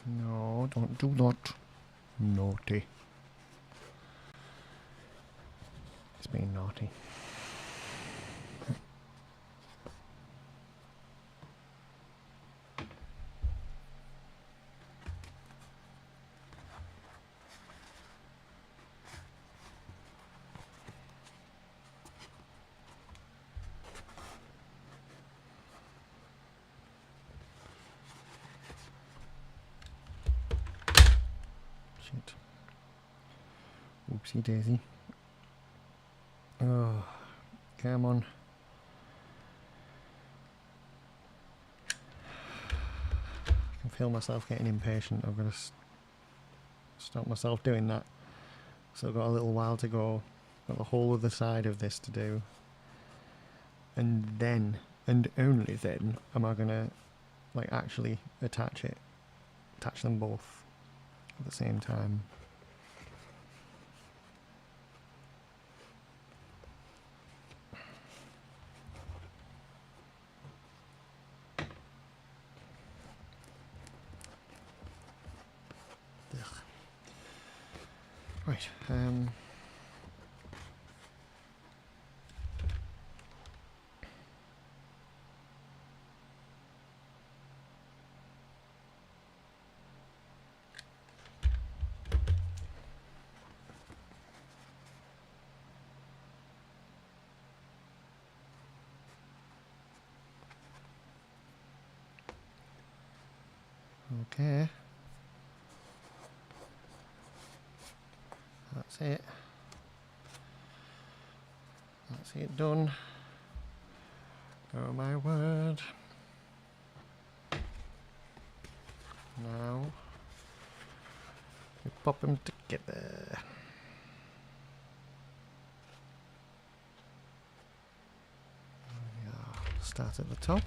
No, don't do that. Naughty. It's being naughty. Shit. Oopsie daisy. Oh, come on. I can feel myself getting impatient. I've got to stop myself doing that. So I've got a little while to go. Got the whole other side of this to do. And then, and only then, am I going to like actually attach them both at the same time. Ugh. Right, okay. That's it. That's it done. Oh my word. Now we pop them together. Yeah, start at the top.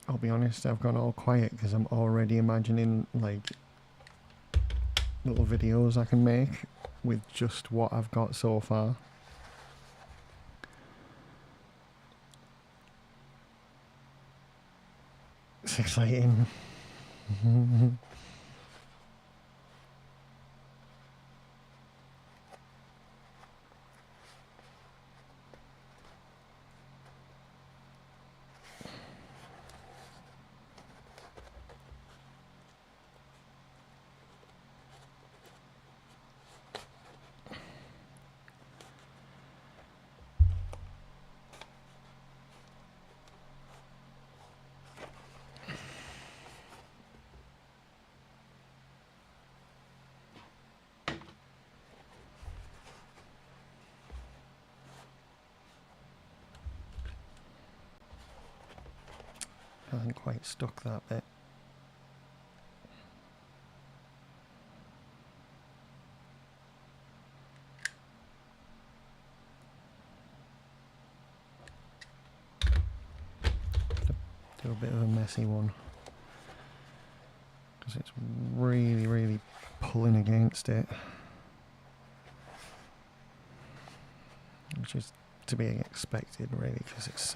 I'll be honest, I've gone all quiet because I'm already imagining like little videos I can make with just what I've got so far. It's exciting. Hasn't quite stuck that bit. Do a bit of a messy one because it's really pulling against it, which is to be expected really, because it's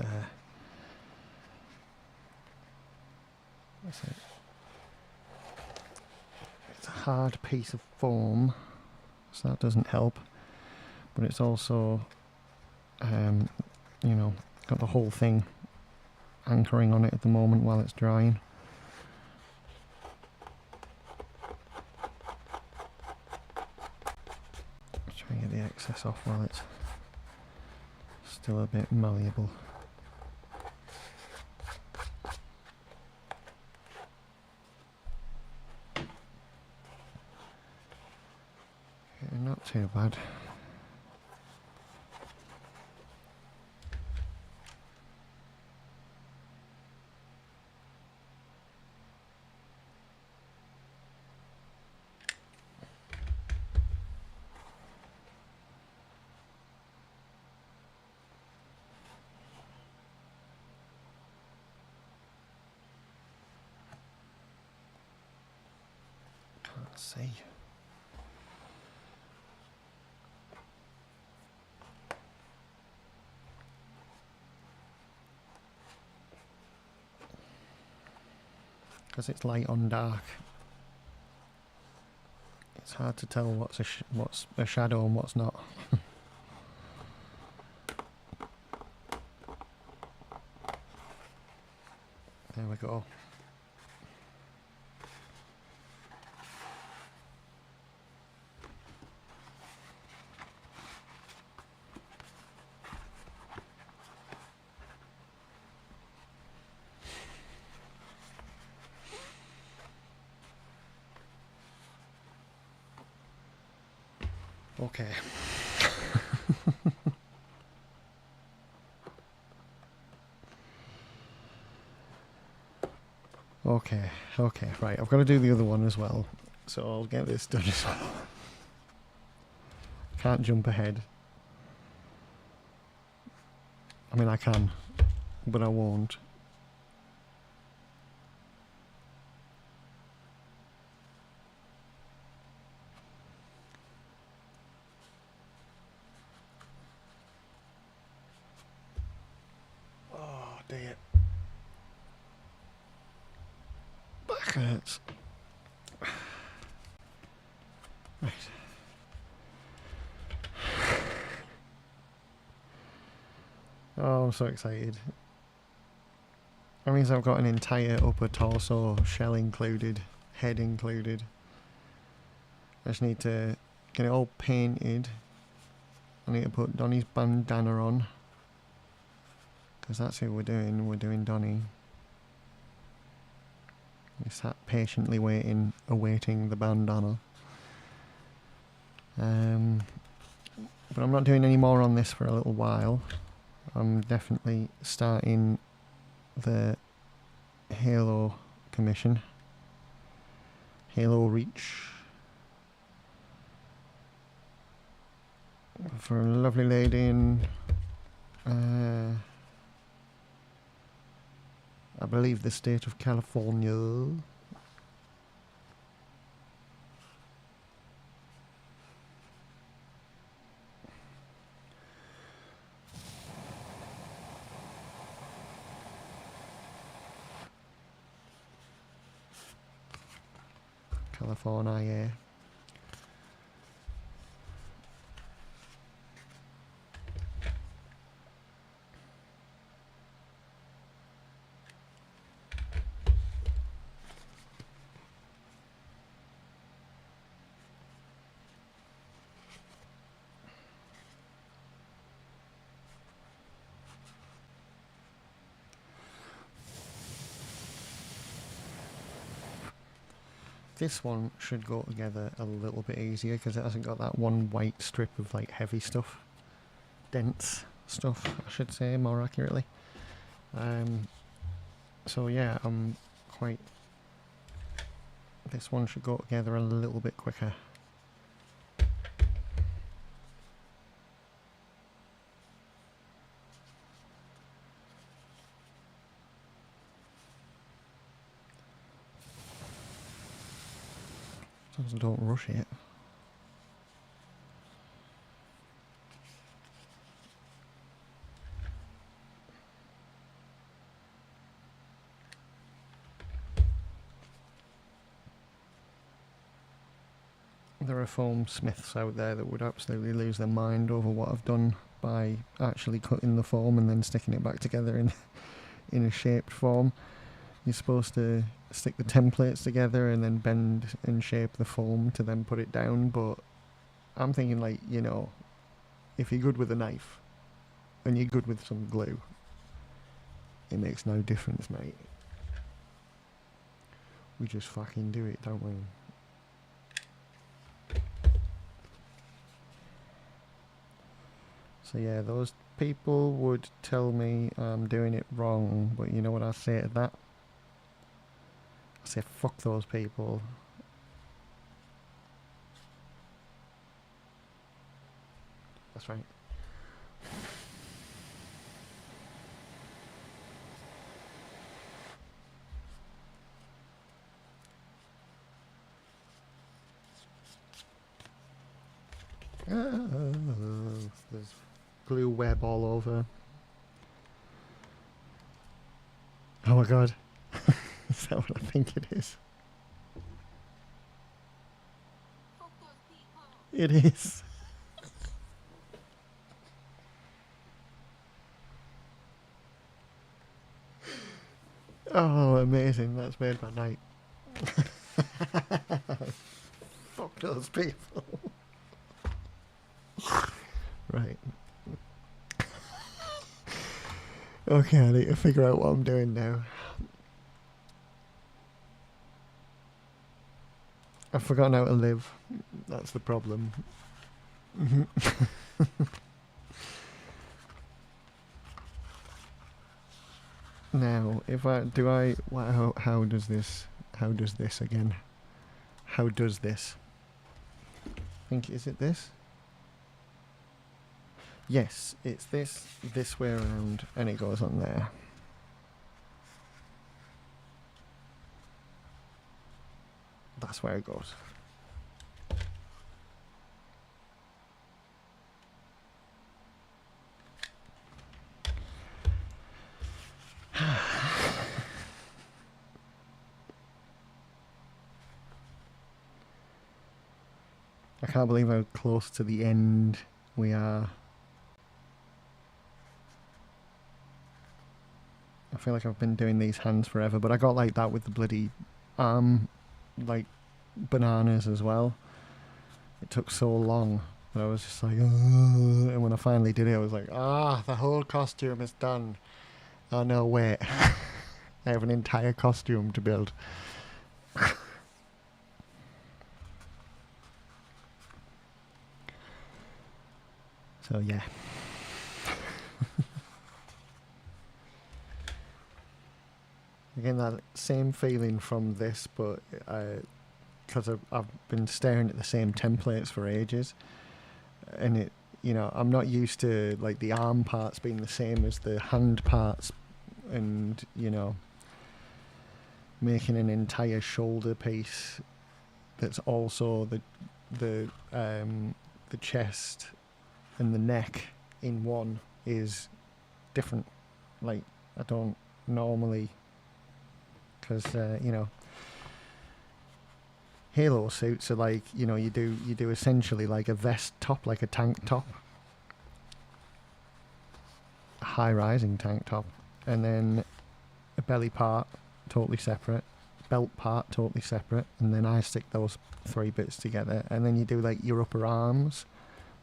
it's a hard piece of foam, so that doesn't help, but it's also you know, got the whole thing anchoring on it at the moment while it's drying. Try and get the excess off while it's still a bit malleable. Okay, not too bad. Can't see. Because it's light on dark, it's hard to tell what's a shadow and what's not. There we go. Okay. Okay, right, I've got to do the other one as well, so I'll get this done as well. Can't jump ahead. I mean, I can, but I won't. Oh dear. Back hurts. Right. Oh, I'm so excited. That means I've got an entire upper torso, shell included, head included. I just need to get it all painted. I need to put Donnie's bandana on, because that's who we're doing Donnie. He sat patiently awaiting the bandana. But I'm not doing any more on this for a little while. I'm definitely starting the Halo commission. Halo Reach. For a lovely lady in I believe the state of California. California, yeah. This one should go together a little bit easier because it hasn't got that one white strip of like heavy stuff. Dense stuff, I should say, more accurately. So yeah, I'm quite... This one should go together a little bit quicker. So don't rush it. There are foam smiths out there that would absolutely lose their mind over what I've done by actually cutting the foam and then sticking it back together in a shaped form. You're supposed to stick the templates together and then bend and shape the foam to then put it down, but I'm thinking, like, you know, if you're good with a knife and you're good with some glue, it makes no difference, mate. We just fucking do it, don't we? So yeah, those people would tell me I'm doing it wrong, but you know what I say to that? I say fuck those people. That's right. There's glue web all over. Oh my god. Is that what I think it is? It is. Oh, amazing. That's made my night. Fuck those people. Right. Okay, I need to figure out what I'm doing now. I've forgotten how to live. That's the problem. Now, if I do I wow, how does this again? How does this? I think, is it this? Yes, it's this way around, and it goes on there. That's where it goes. I can't believe how close to the end we are. I feel like I've been doing these hands forever, but I got like that with the bloody like bananas as well. It took so long, but I was just like, and when I finally did it, I was like, the whole costume is done. Oh no, wait. I have an entire costume to build. So yeah. Again, that same feeling from this, but because I've been staring at the same templates for ages, and it, you know, I'm not used to like the arm parts being the same as the hand parts, and you know, making an entire shoulder piece that's also the chest and the neck in one is different. Like, I don't normally, because you know, Halo suits are like, you know, you do essentially like a vest top, like a tank top, a high-rising tank top, and then a belly part totally separate, belt part totally separate, and then I stick those three bits together, and then you do like your upper arms.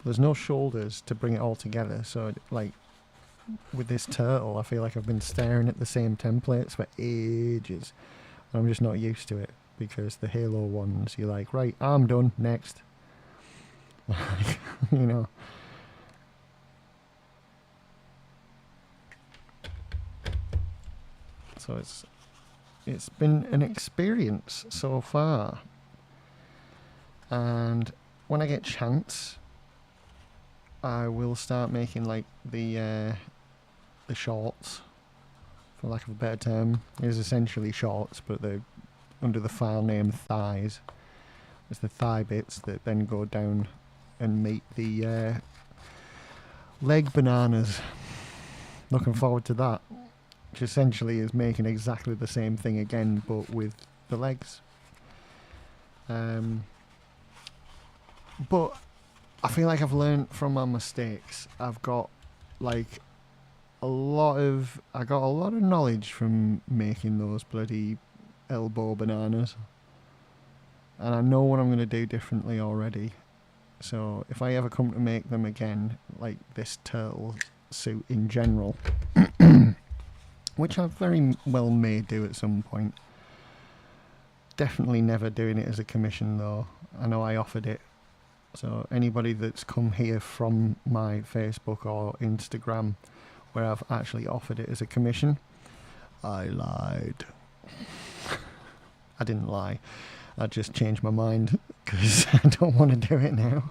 There's no shoulders to bring it all together, so like with this turtle, I feel like I've been staring at the same templates for ages, and I'm just not used to it, because the Halo ones, you're like, right, arm done, next. Like, you know. So it's been an experience so far, and when I get chance, I will start making like the shorts, for lack of a better term. It's essentially shorts, but they're under the file name thighs. It's the thigh bits that then go down and meet the leg bananas. Looking forward to that. Which essentially is making exactly the same thing again, but with the legs. But I feel like I've learned from my mistakes. I've got like I got a lot of knowledge from making those bloody elbow bananas, and I know what I'm going to do differently already. So if I ever come to make them again, like this turtle suit in general, which I very well may do at some point. Definitely never doing it as a commission though. I know I offered it. So anybody that's come here from my Facebook or Instagram where I've actually offered it as a commission, I lied. I didn't lie. I just changed my mind because I don't want to do it now.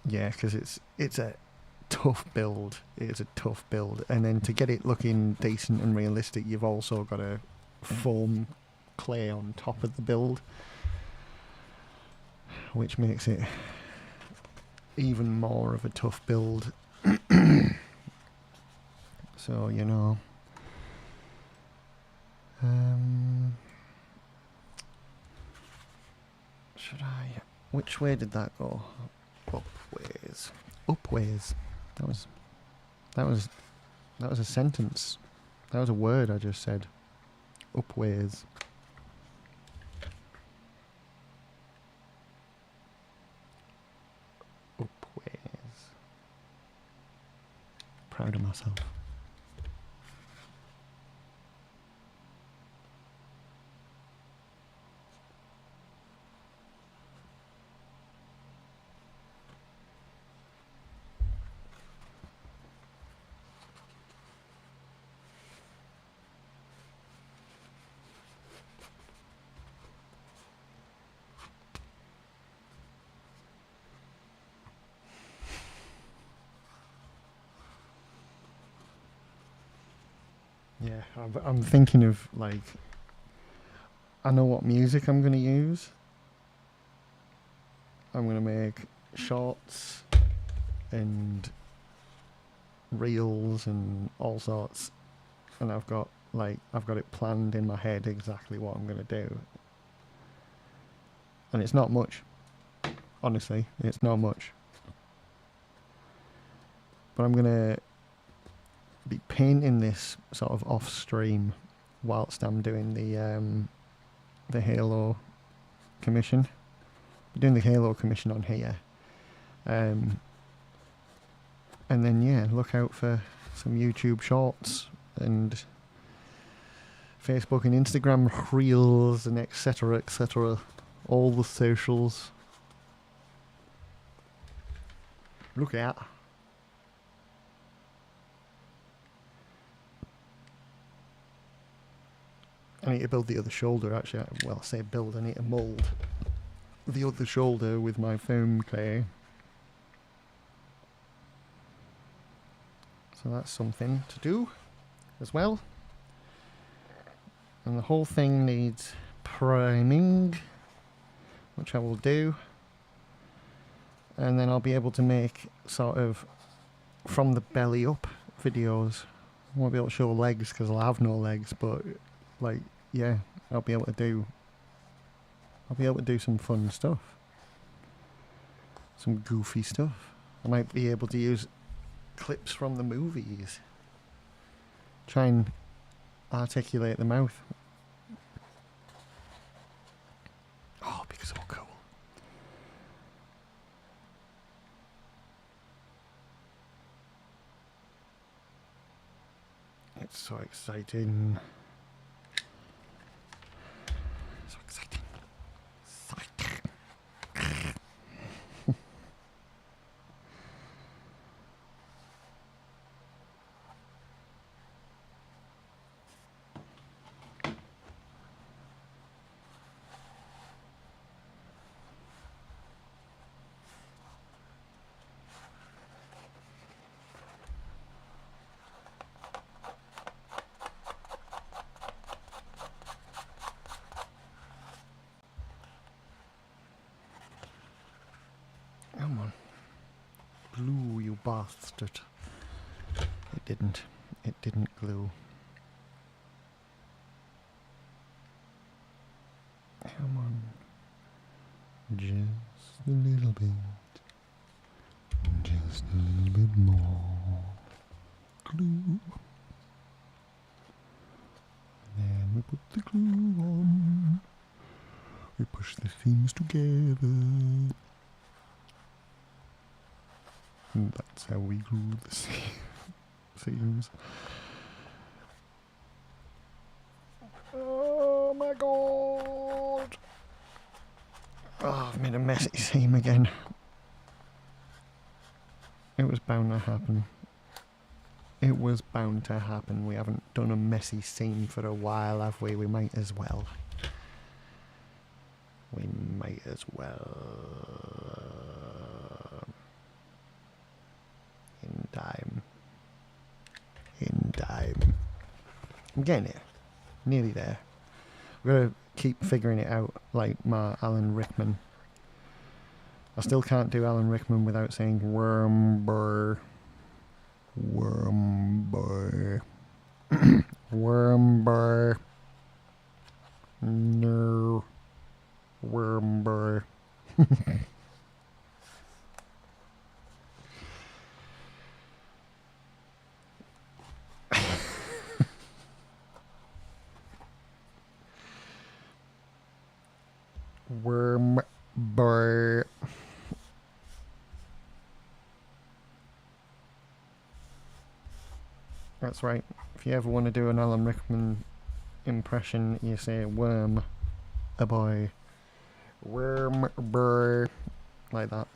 Yeah, because it's a tough build. It's a tough build, and then to get it looking decent and realistic, you've also got to foam clay on top of the build, which makes it even more of a tough build. So, you know, should I? Which way did that go? Upways. Upways. That was a sentence. That was a word I just said. Upways. Upways. Proud of myself. Yeah, I'm thinking of, like, I know what music I'm going to use. I'm going to make shorts and reels and all sorts. And I've got it planned in my head exactly what I'm going to do. And it's not much. Honestly, it's not much. But I'm going to be painting this sort of off stream whilst I'm doing the Halo commission. I'm doing the Halo commission on here, and then yeah, look out for some YouTube shorts and Facebook and Instagram reels and etc, all the socials. Look out. I need to build the other shoulder, actually. Well, I say build, I need to mould the other shoulder with my foam clay. So that's something to do as well. And the whole thing needs priming, which I will do. And then I'll be able to make sort of from the belly up videos. I won't be able to show legs because I'll have no legs, but like, yeah, I'll be able to do some fun stuff. Some goofy stuff. I might be able to use clips from the movies. Try and articulate the mouth. Oh, it'd be so cool. It's so exciting. So exciting. Come on. Glue, you bastard. It didn't. It didn't glue. Come on. Just a little bit. Just a little bit more. Glue. And then we put the glue on. We push the seams together. And that's how we glue the seams. Oh my god! Oh, I've made a messy seam again. It was bound to happen. It was bound to happen. We haven't done a messy seam for a while, have we? We might as well. We might as well. In time. In time. I'm getting it. Nearly there. We're going to keep figuring it out, like my Alan Rickman. I still can't do Alan Rickman without saying wormburr. Wormburr. Wormburr. No. Wormburr. Wormburr. That's right. If you ever want to do an Alan Rickman impression, you say worm a boy. Worm burr. Like that.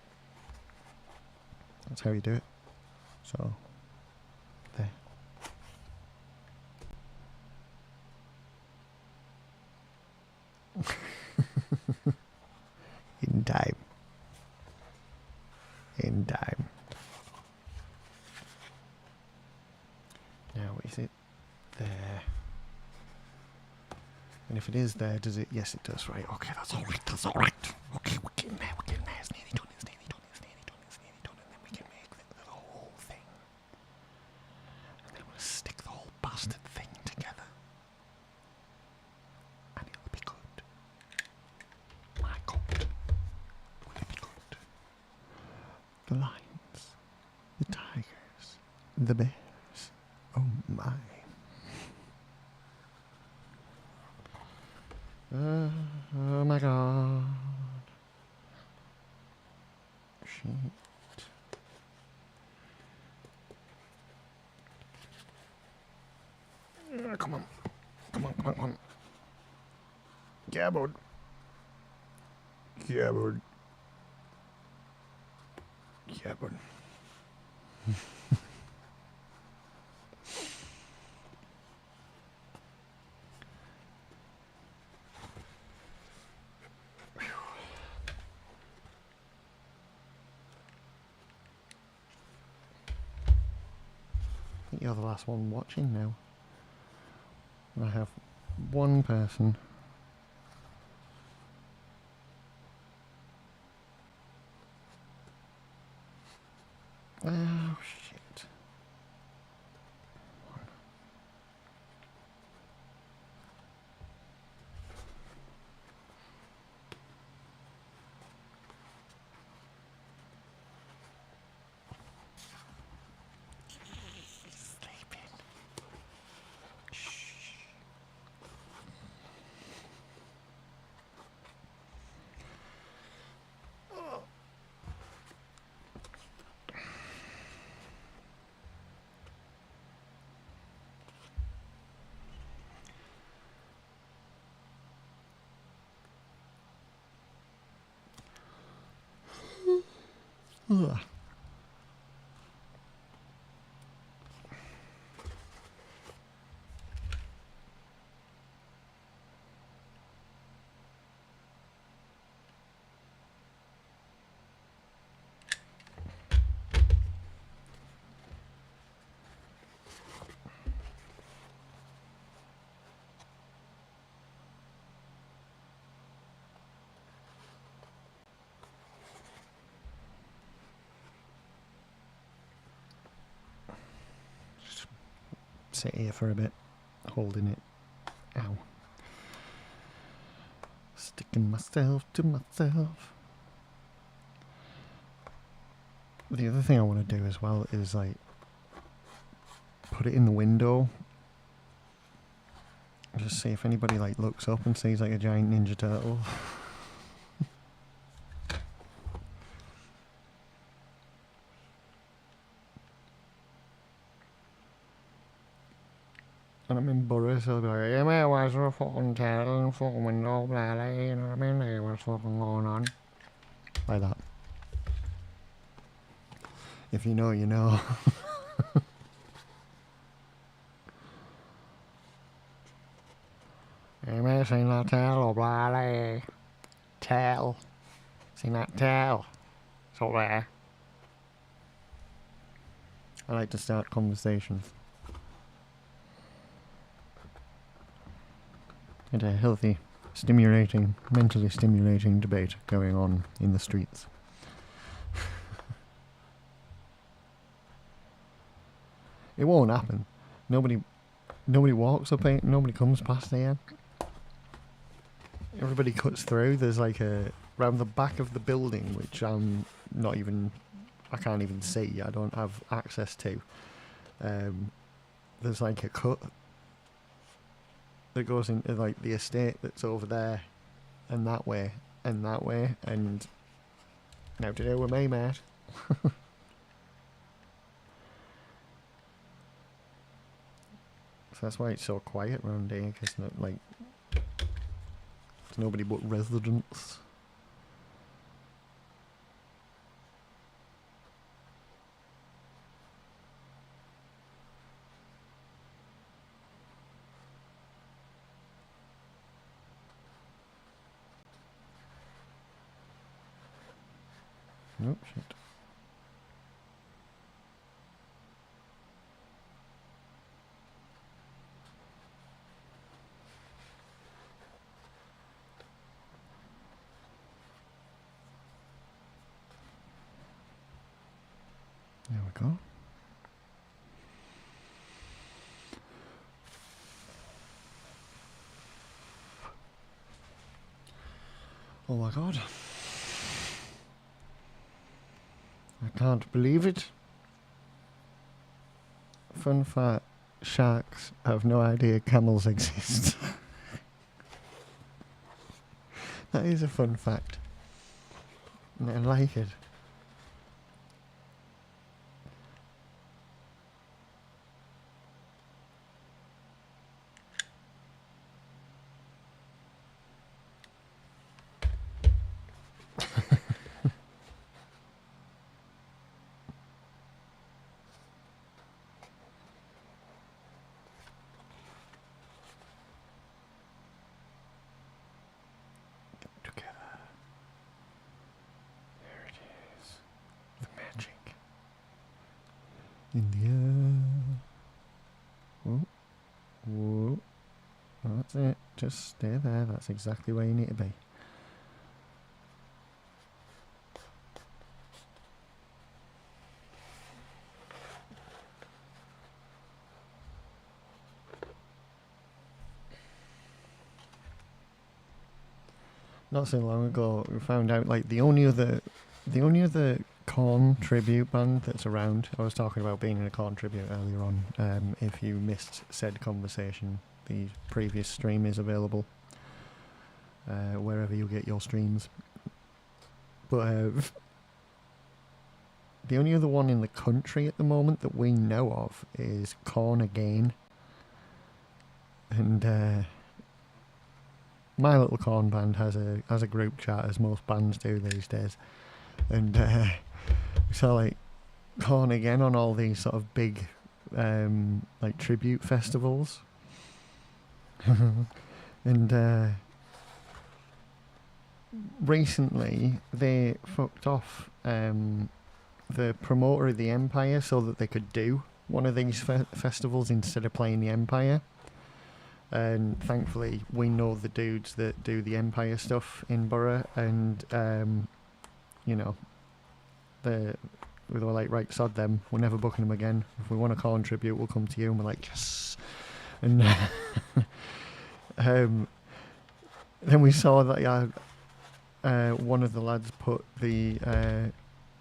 That's how you do it. So, there. In time. In time. Now, is it there? And if it is there, does it? Yes, it does, right. Okay, that's alright, that's alright. Okay, we're getting there, we're getting there. It's nearly done, it's nearly done, it's nearly done, it's nearly done. And then we can make the whole thing. And then we'll stick the whole bastard thing together. And it'll be good. My God. Will it be good? The lions. The tigers. The bears. Oh my. Oh my God. Shit. Come on. Come on, come on, come on. Yeah, bud. Yeah, bud. Yeah, bud. You're the last one watching now. I have one person. Oh, shit. Sleeping. Shh. Ugh. Just sit here for a bit, holding it. Ow. Sticking myself to myself. The other thing I want to do as well is like put it in the window. Just see if anybody like looks up and sees like a giant Ninja Turtle. And I'm in Boris, I'll be like, yeah, mate, why's there a fucking turtle in the fucking window, blah, blah, you know what I mean? Like, what's fucking going on? Like that. If you know, you know. Hey, mate, seen that turtle, blah, blah. Turtle. Seen that turtle? It's up there. I like to start conversations. And a healthy, stimulating, mentally stimulating debate going on in the streets. It won't happen. Nobody walks up here, nobody comes past here. Everybody cuts through. There's like round the back of the building, which I'm not even, I can't even see, I don't have access to. There's like a cut that goes into like the estate that's over there, and that way, and that way, and now to do with me, mate. So that's why it's so quiet around here, because like there's nobody but residents. Oh, shit. There we go. Oh my god. I can't believe it. Fun fact, sharks have no idea camels exist. That is a fun fact. And I like it. In the air. Whoa. Whoa. Oh, That's it. Just stay there. That's exactly where you need to be. Not so long ago, we found out like the only other Korn tribute band that's around. I was talking about being in a Korn tribute earlier on. If you missed said conversation, the previous stream is available wherever you get your streams. But the only other one in the country at the moment that we know of is Korn Again, and my little Korn band has a group chat, as most bands do these days, and we saw like Korn Again on all these sort of big like tribute festivals. And recently they fucked off the promoter of the Empire so that they could do one of these festivals instead of playing the Empire. And thankfully we know the dudes that do the Empire stuff in Borough, and you know, we were like, right, sod them, we're never booking them again. If we want a Korn tribute, we'll come to you. And we're like, yes. And then we saw that one of the lads put the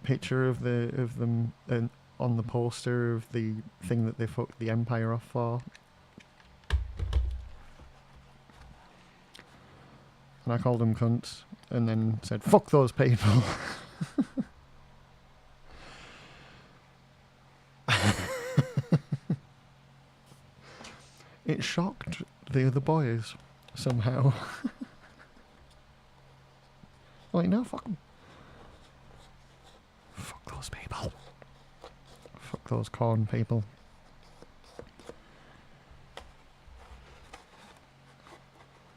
picture of them on the poster of the thing that they fucked the Empire off for. And I called them cunts, and then said, fuck those people. It shocked the other boys, somehow. Like, no, fuck them. Fuck those people. Fuck those Korn people.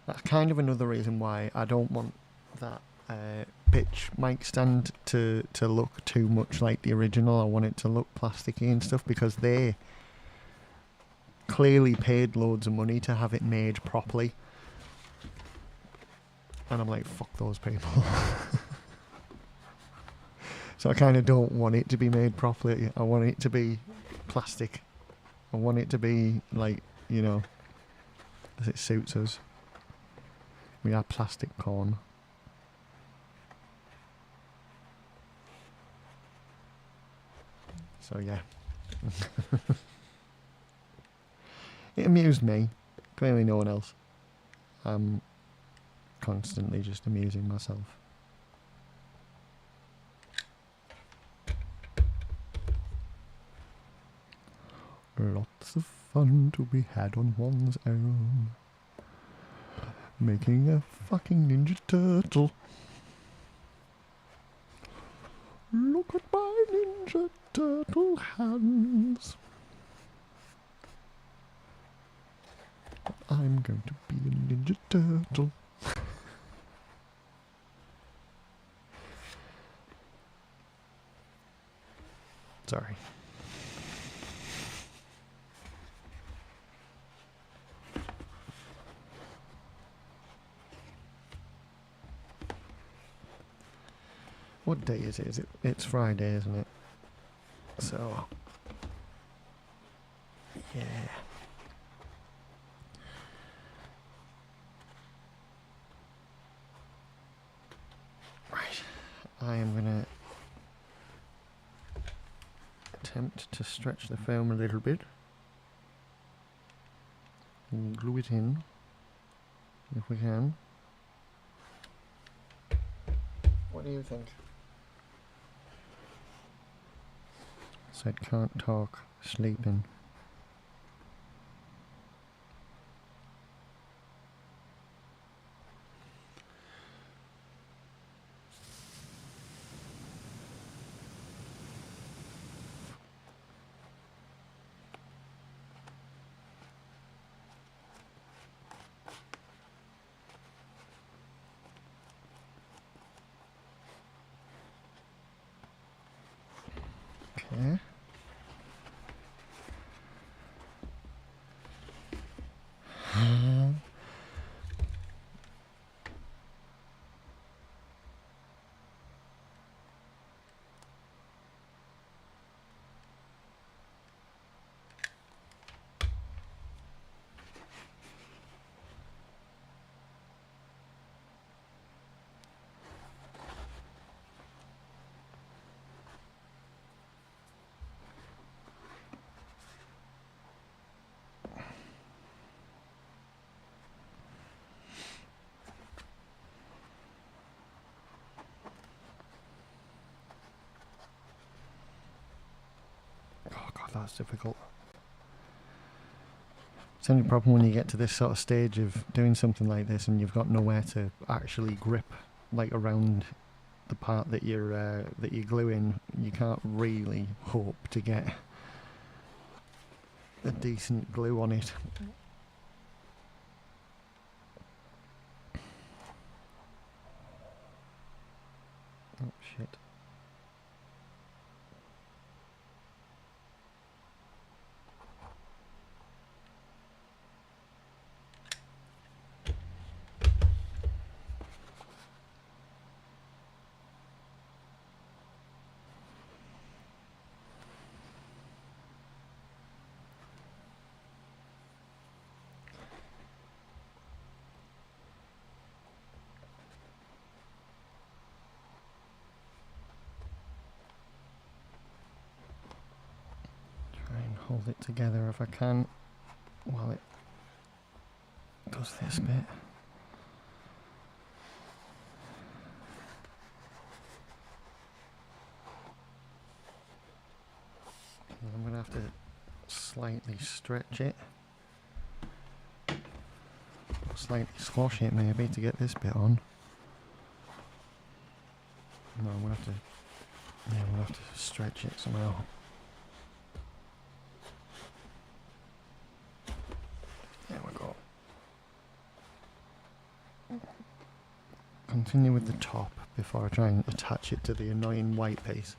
That's kind of another reason why I don't want that bitch mic stand to look too much like the original. I want it to look plasticky and stuff, because they clearly paid loads of money to have it made properly. And I'm like, fuck those people. So I kind of don't want it to be made properly. I want it to be plastic. I want it to be like, you know, as it suits us. We are plastic Korn. So yeah. It amused me. Clearly no one else. I'm constantly just amusing myself. Lots of fun to be had on one's own. Making a fucking Ninja Turtle. Look at my Ninja Turtle hands. I'm going to be a Ninja Turtle. Sorry. What day is it? It's Friday, isn't it? So, yeah. Right. I am gonna attempt to stretch the film a little bit. And glue it in, if we can. What do you think? Said can't talk, sleeping. Okay. it's difficult. It's the only problem when you get to this sort of stage of doing something like this and you've got nowhere to actually grip, like around the part that you're gluing. You can't really hope to get a decent glue on it. Oh shit. Hold it together if I can while it does this bit. I'm going to have to slightly stretch it, slightly squash it maybe to get this bit on. No, I'm going to have to, yeah, I'm going to have to stretch it somehow. There we go. Continue with the top before I try and attach it to the annoying white piece.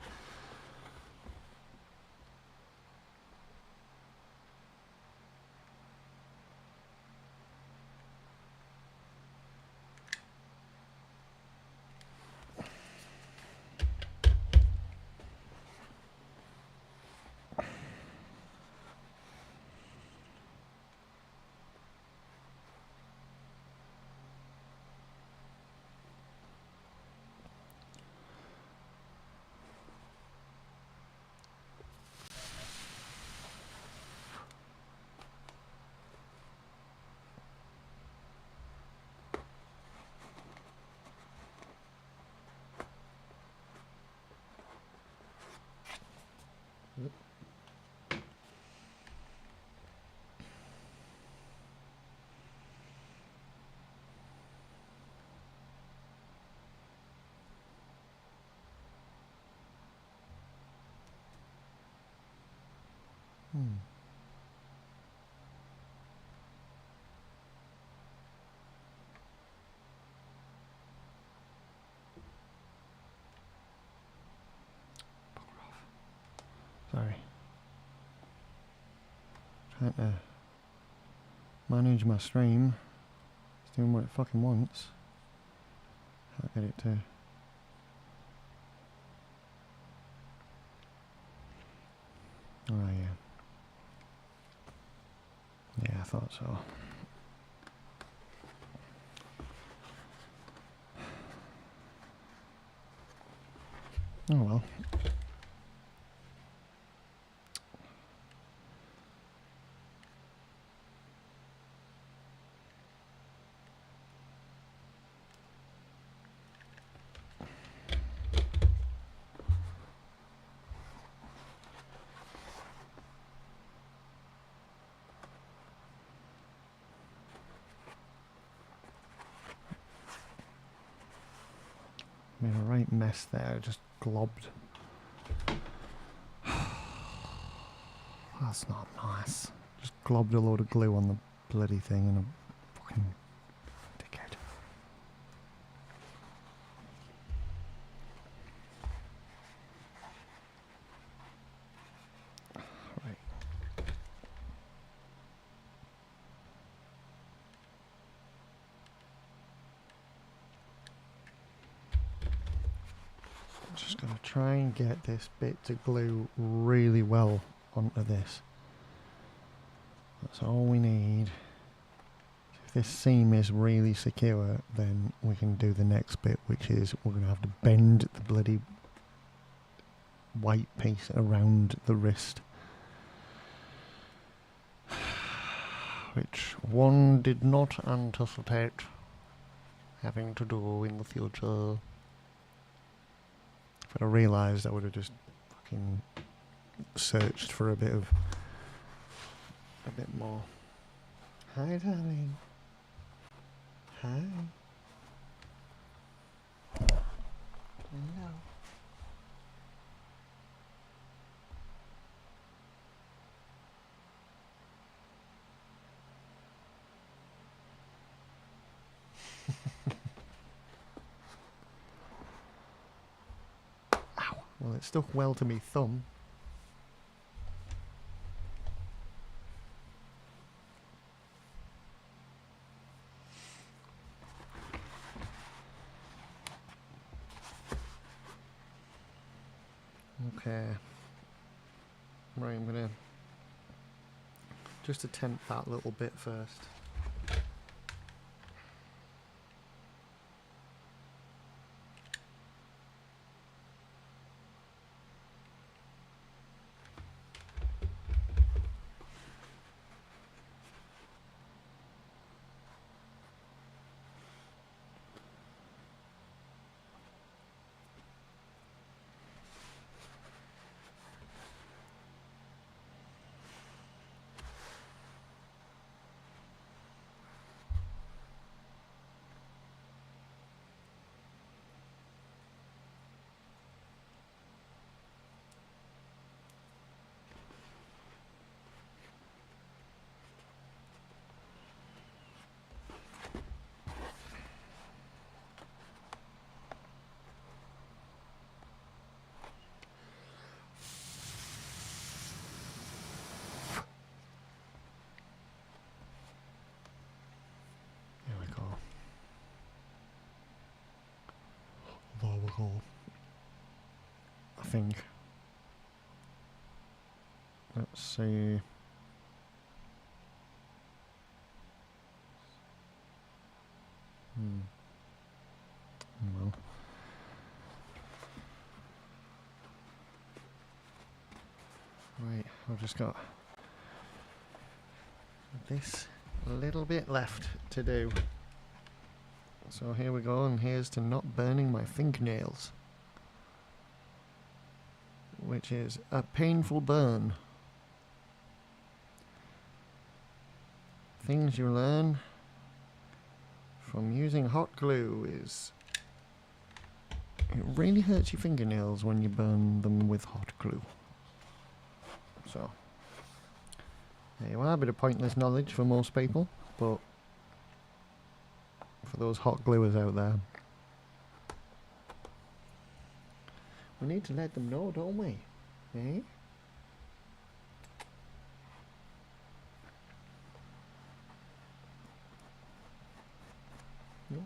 Sorry. Trying to manage my stream. It's doing what it fucking wants. Can't get it to. Oh yeah. Yeah, I thought so. Oh well. Made a right mess there, just globbed. That's not nice. Just globbed a load of glue on the bloody thing and a fucking dickhead. Right. Just gonna try and get this bit to glue really well onto this. That's all we need. If this seam is really secure, then we can do the next bit, which is we're gonna have to bend the bloody white piece around the wrist. Which one did not anticipate having to do in the future. If I'd have realised, I would have just fucking searched for a bit more. Hi, darling. Hi. Hello. Ow. Well, it stuck well to me thumb. Okay. Right, I'm gonna just attempt that little bit first. There we go. There we go. I think. Let's see. Well. Right, I've just got this little bit left to do. So here we go, and here's to not burning my fingernails, which is a painful burn. Things you learn from using hot glue is it really hurts your fingernails when you burn them with hot glue. So there you are, a bit of pointless knowledge for most people, but for those hot gluers out there, we need to let them know, don't we? Eh?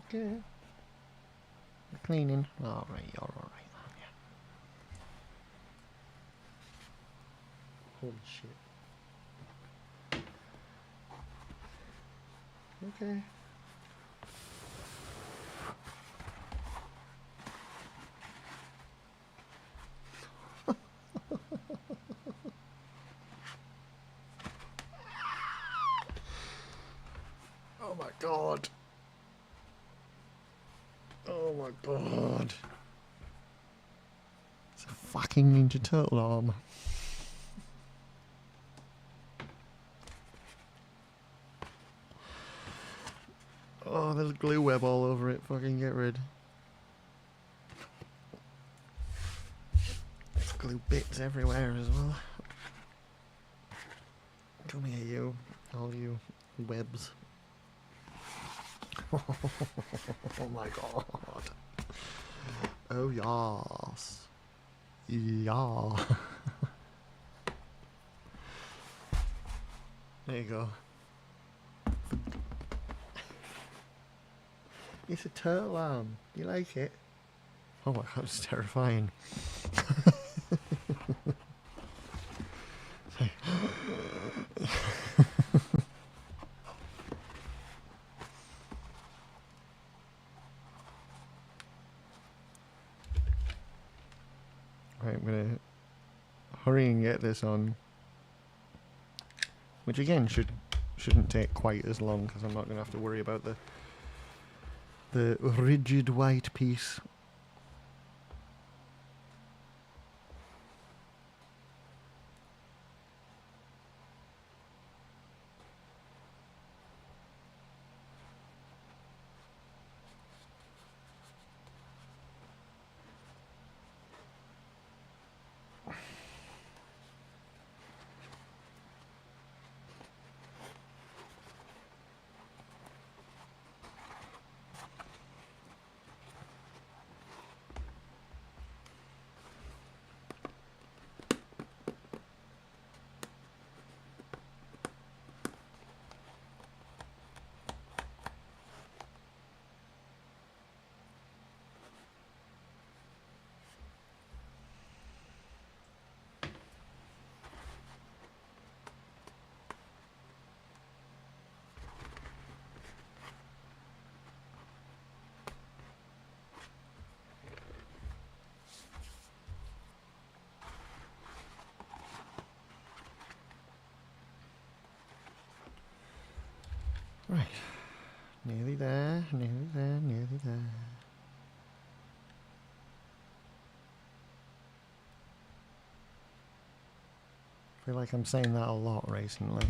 Okay. You're cleaning. Alright, you're alright, aren't you? Holy shit. Okay. Oh my god. Oh my god. It's a fucking Ninja Turtle arm. Oh, there's glue web all over it. Fucking get rid. There's glue bits everywhere as well. Come here, you. All you webs. Oh my god. Oh yes. Yeah. There you go. It's a turtle arm. You like it? Oh my god, it's terrifying. Right, I'm gonna hurry and get this on, which again shouldn't take quite as long because I'm not gonna have to worry about the rigid white piece. Right. Nearly there, nearly there, nearly there. I feel like I'm saying that a lot recently.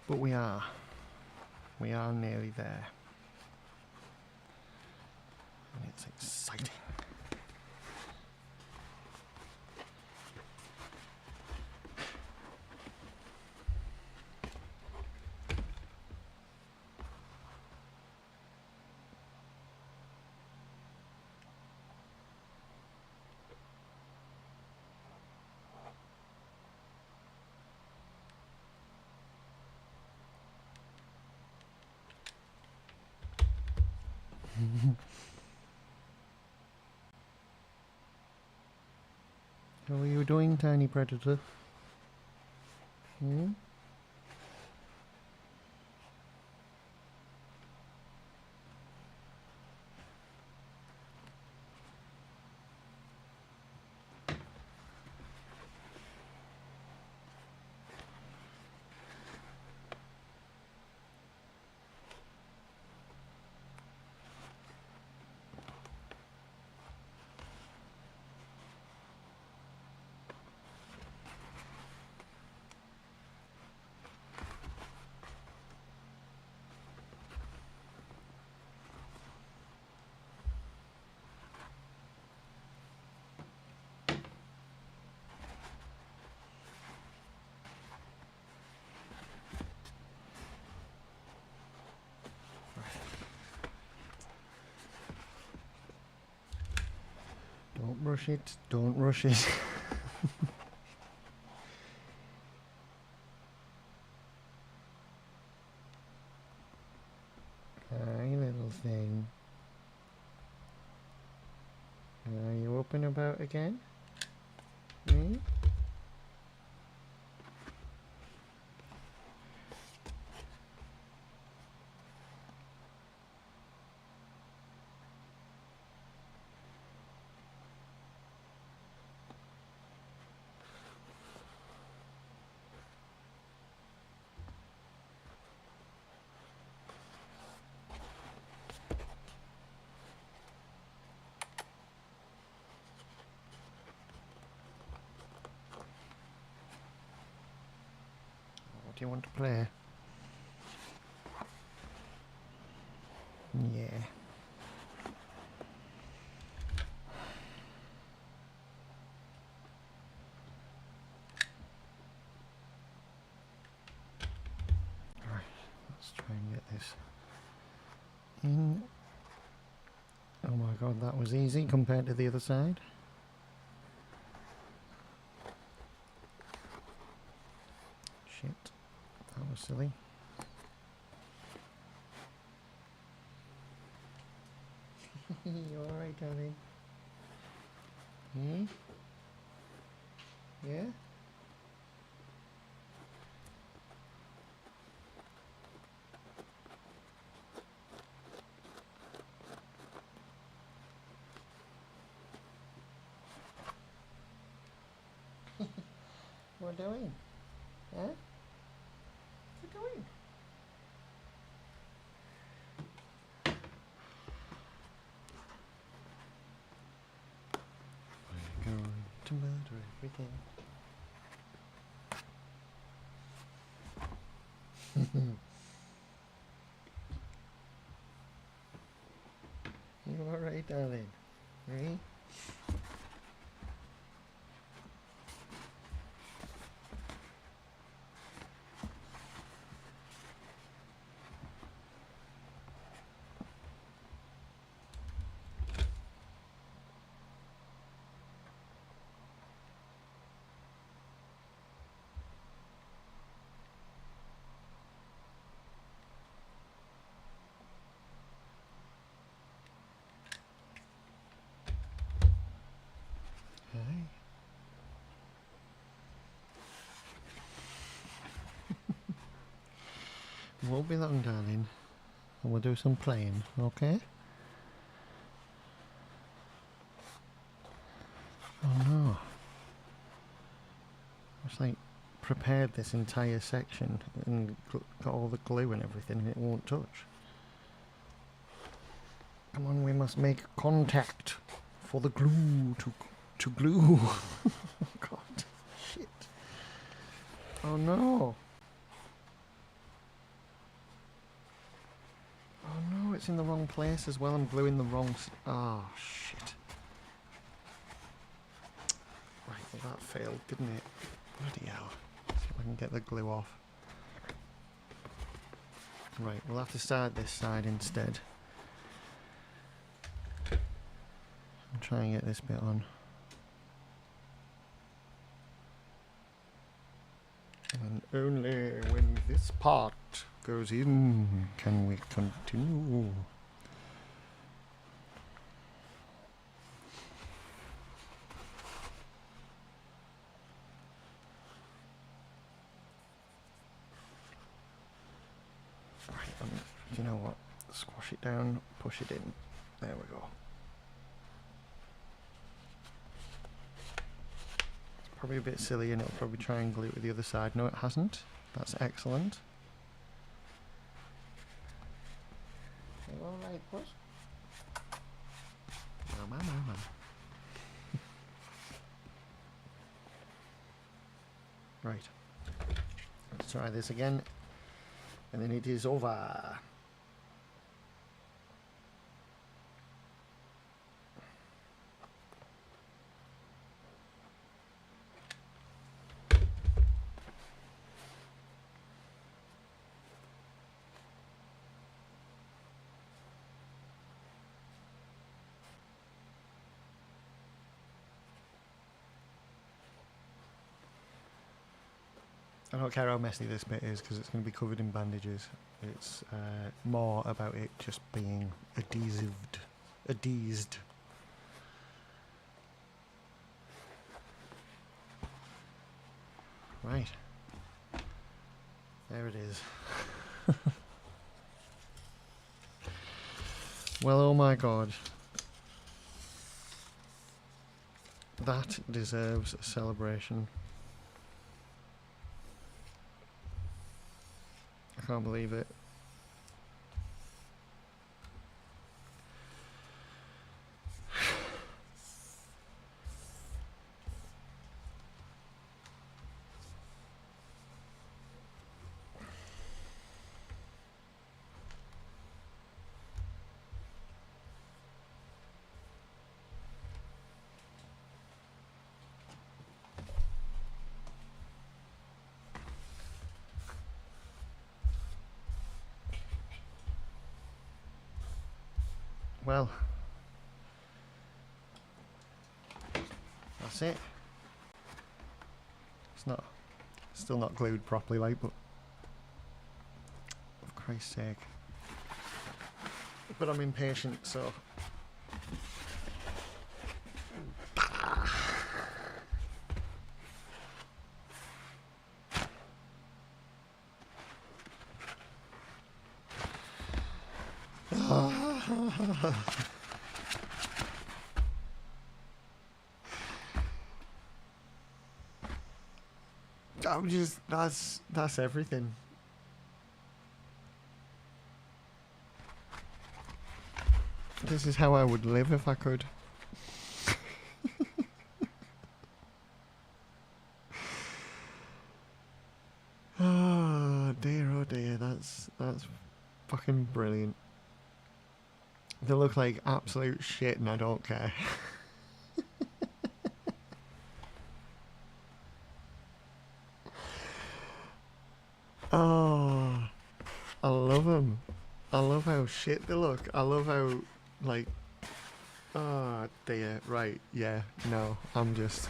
But we are nearly there. And it's exciting. How are you doing, tiny predator? Hmm? Don't rush it, don't rush it. Hi, little thing. Are you up and about again? Hmm? What do you want to play? Yeah. Right, let's try and get this in. Oh my god, that was easy compared to the other side. Shit, that was silly. You alright, darling? Hmm? Yeah? What doing? Huh? What doing? We're going to murder everything. You alright, darling? Right? Won't be long, darling. And we'll do some playing, okay? Oh no. It's like prepared this entire section and got all the glue and everything and it won't touch. Come on, we must make contact for the glue to glue. God, shit. Oh no. Oh no, it's in the wrong place as well. I'm gluing the wrong... Oh, shit. Right, well that failed, didn't it? Bloody hell. See if I can get the glue off. Right, we'll have to start this side instead. I'm trying to get this bit on. And only when this part goes in can we continue. Right, you know what? Squash it down, push it in. There we go. It's probably a bit silly and it'll probably try and glue it with the other side. No, it hasn't. That's excellent. Alright, push. No. Right. Let's try this again. And then it is over. I don't care how messy this bit is because it's going to be covered in bandages. It's more about it just being adhesed. Right. There it is. Well, oh my god. That deserves a celebration. I can't believe it. Well, that's it. It's not, still not glued properly, like, but for Christ's sake. But I'm impatient, so. I'm just, that's everything. This is how I would live if I could. Oh dear, that's fucking brilliant. They look like absolute shit and I don't care. Oh, I love them. I love how shit they look. I love how, like, oh dear, right, yeah, no, I'm just...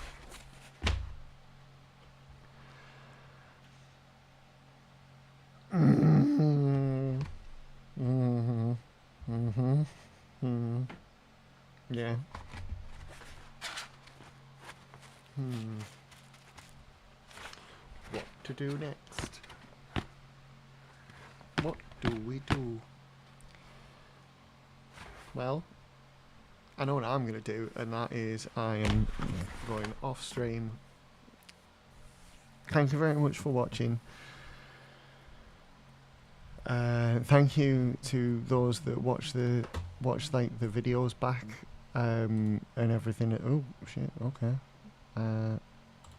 Yeah. What to do next? What do we do? Well, I know what I'm going to do, and that is I am going off stream. Thank you very much for watching. Thank you to those that watch like the videos back and everything. Oh shit! Okay.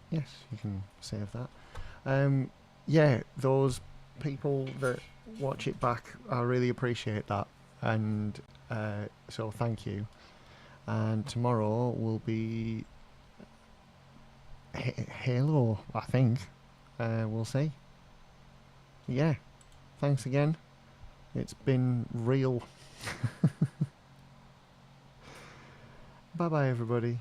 Yes, you can save that. Yeah, those people that watch it back, I really appreciate that, and so thank you. And tomorrow will be Halo, I think. We'll see. Yeah, thanks again. It's been real. Bye bye, everybody.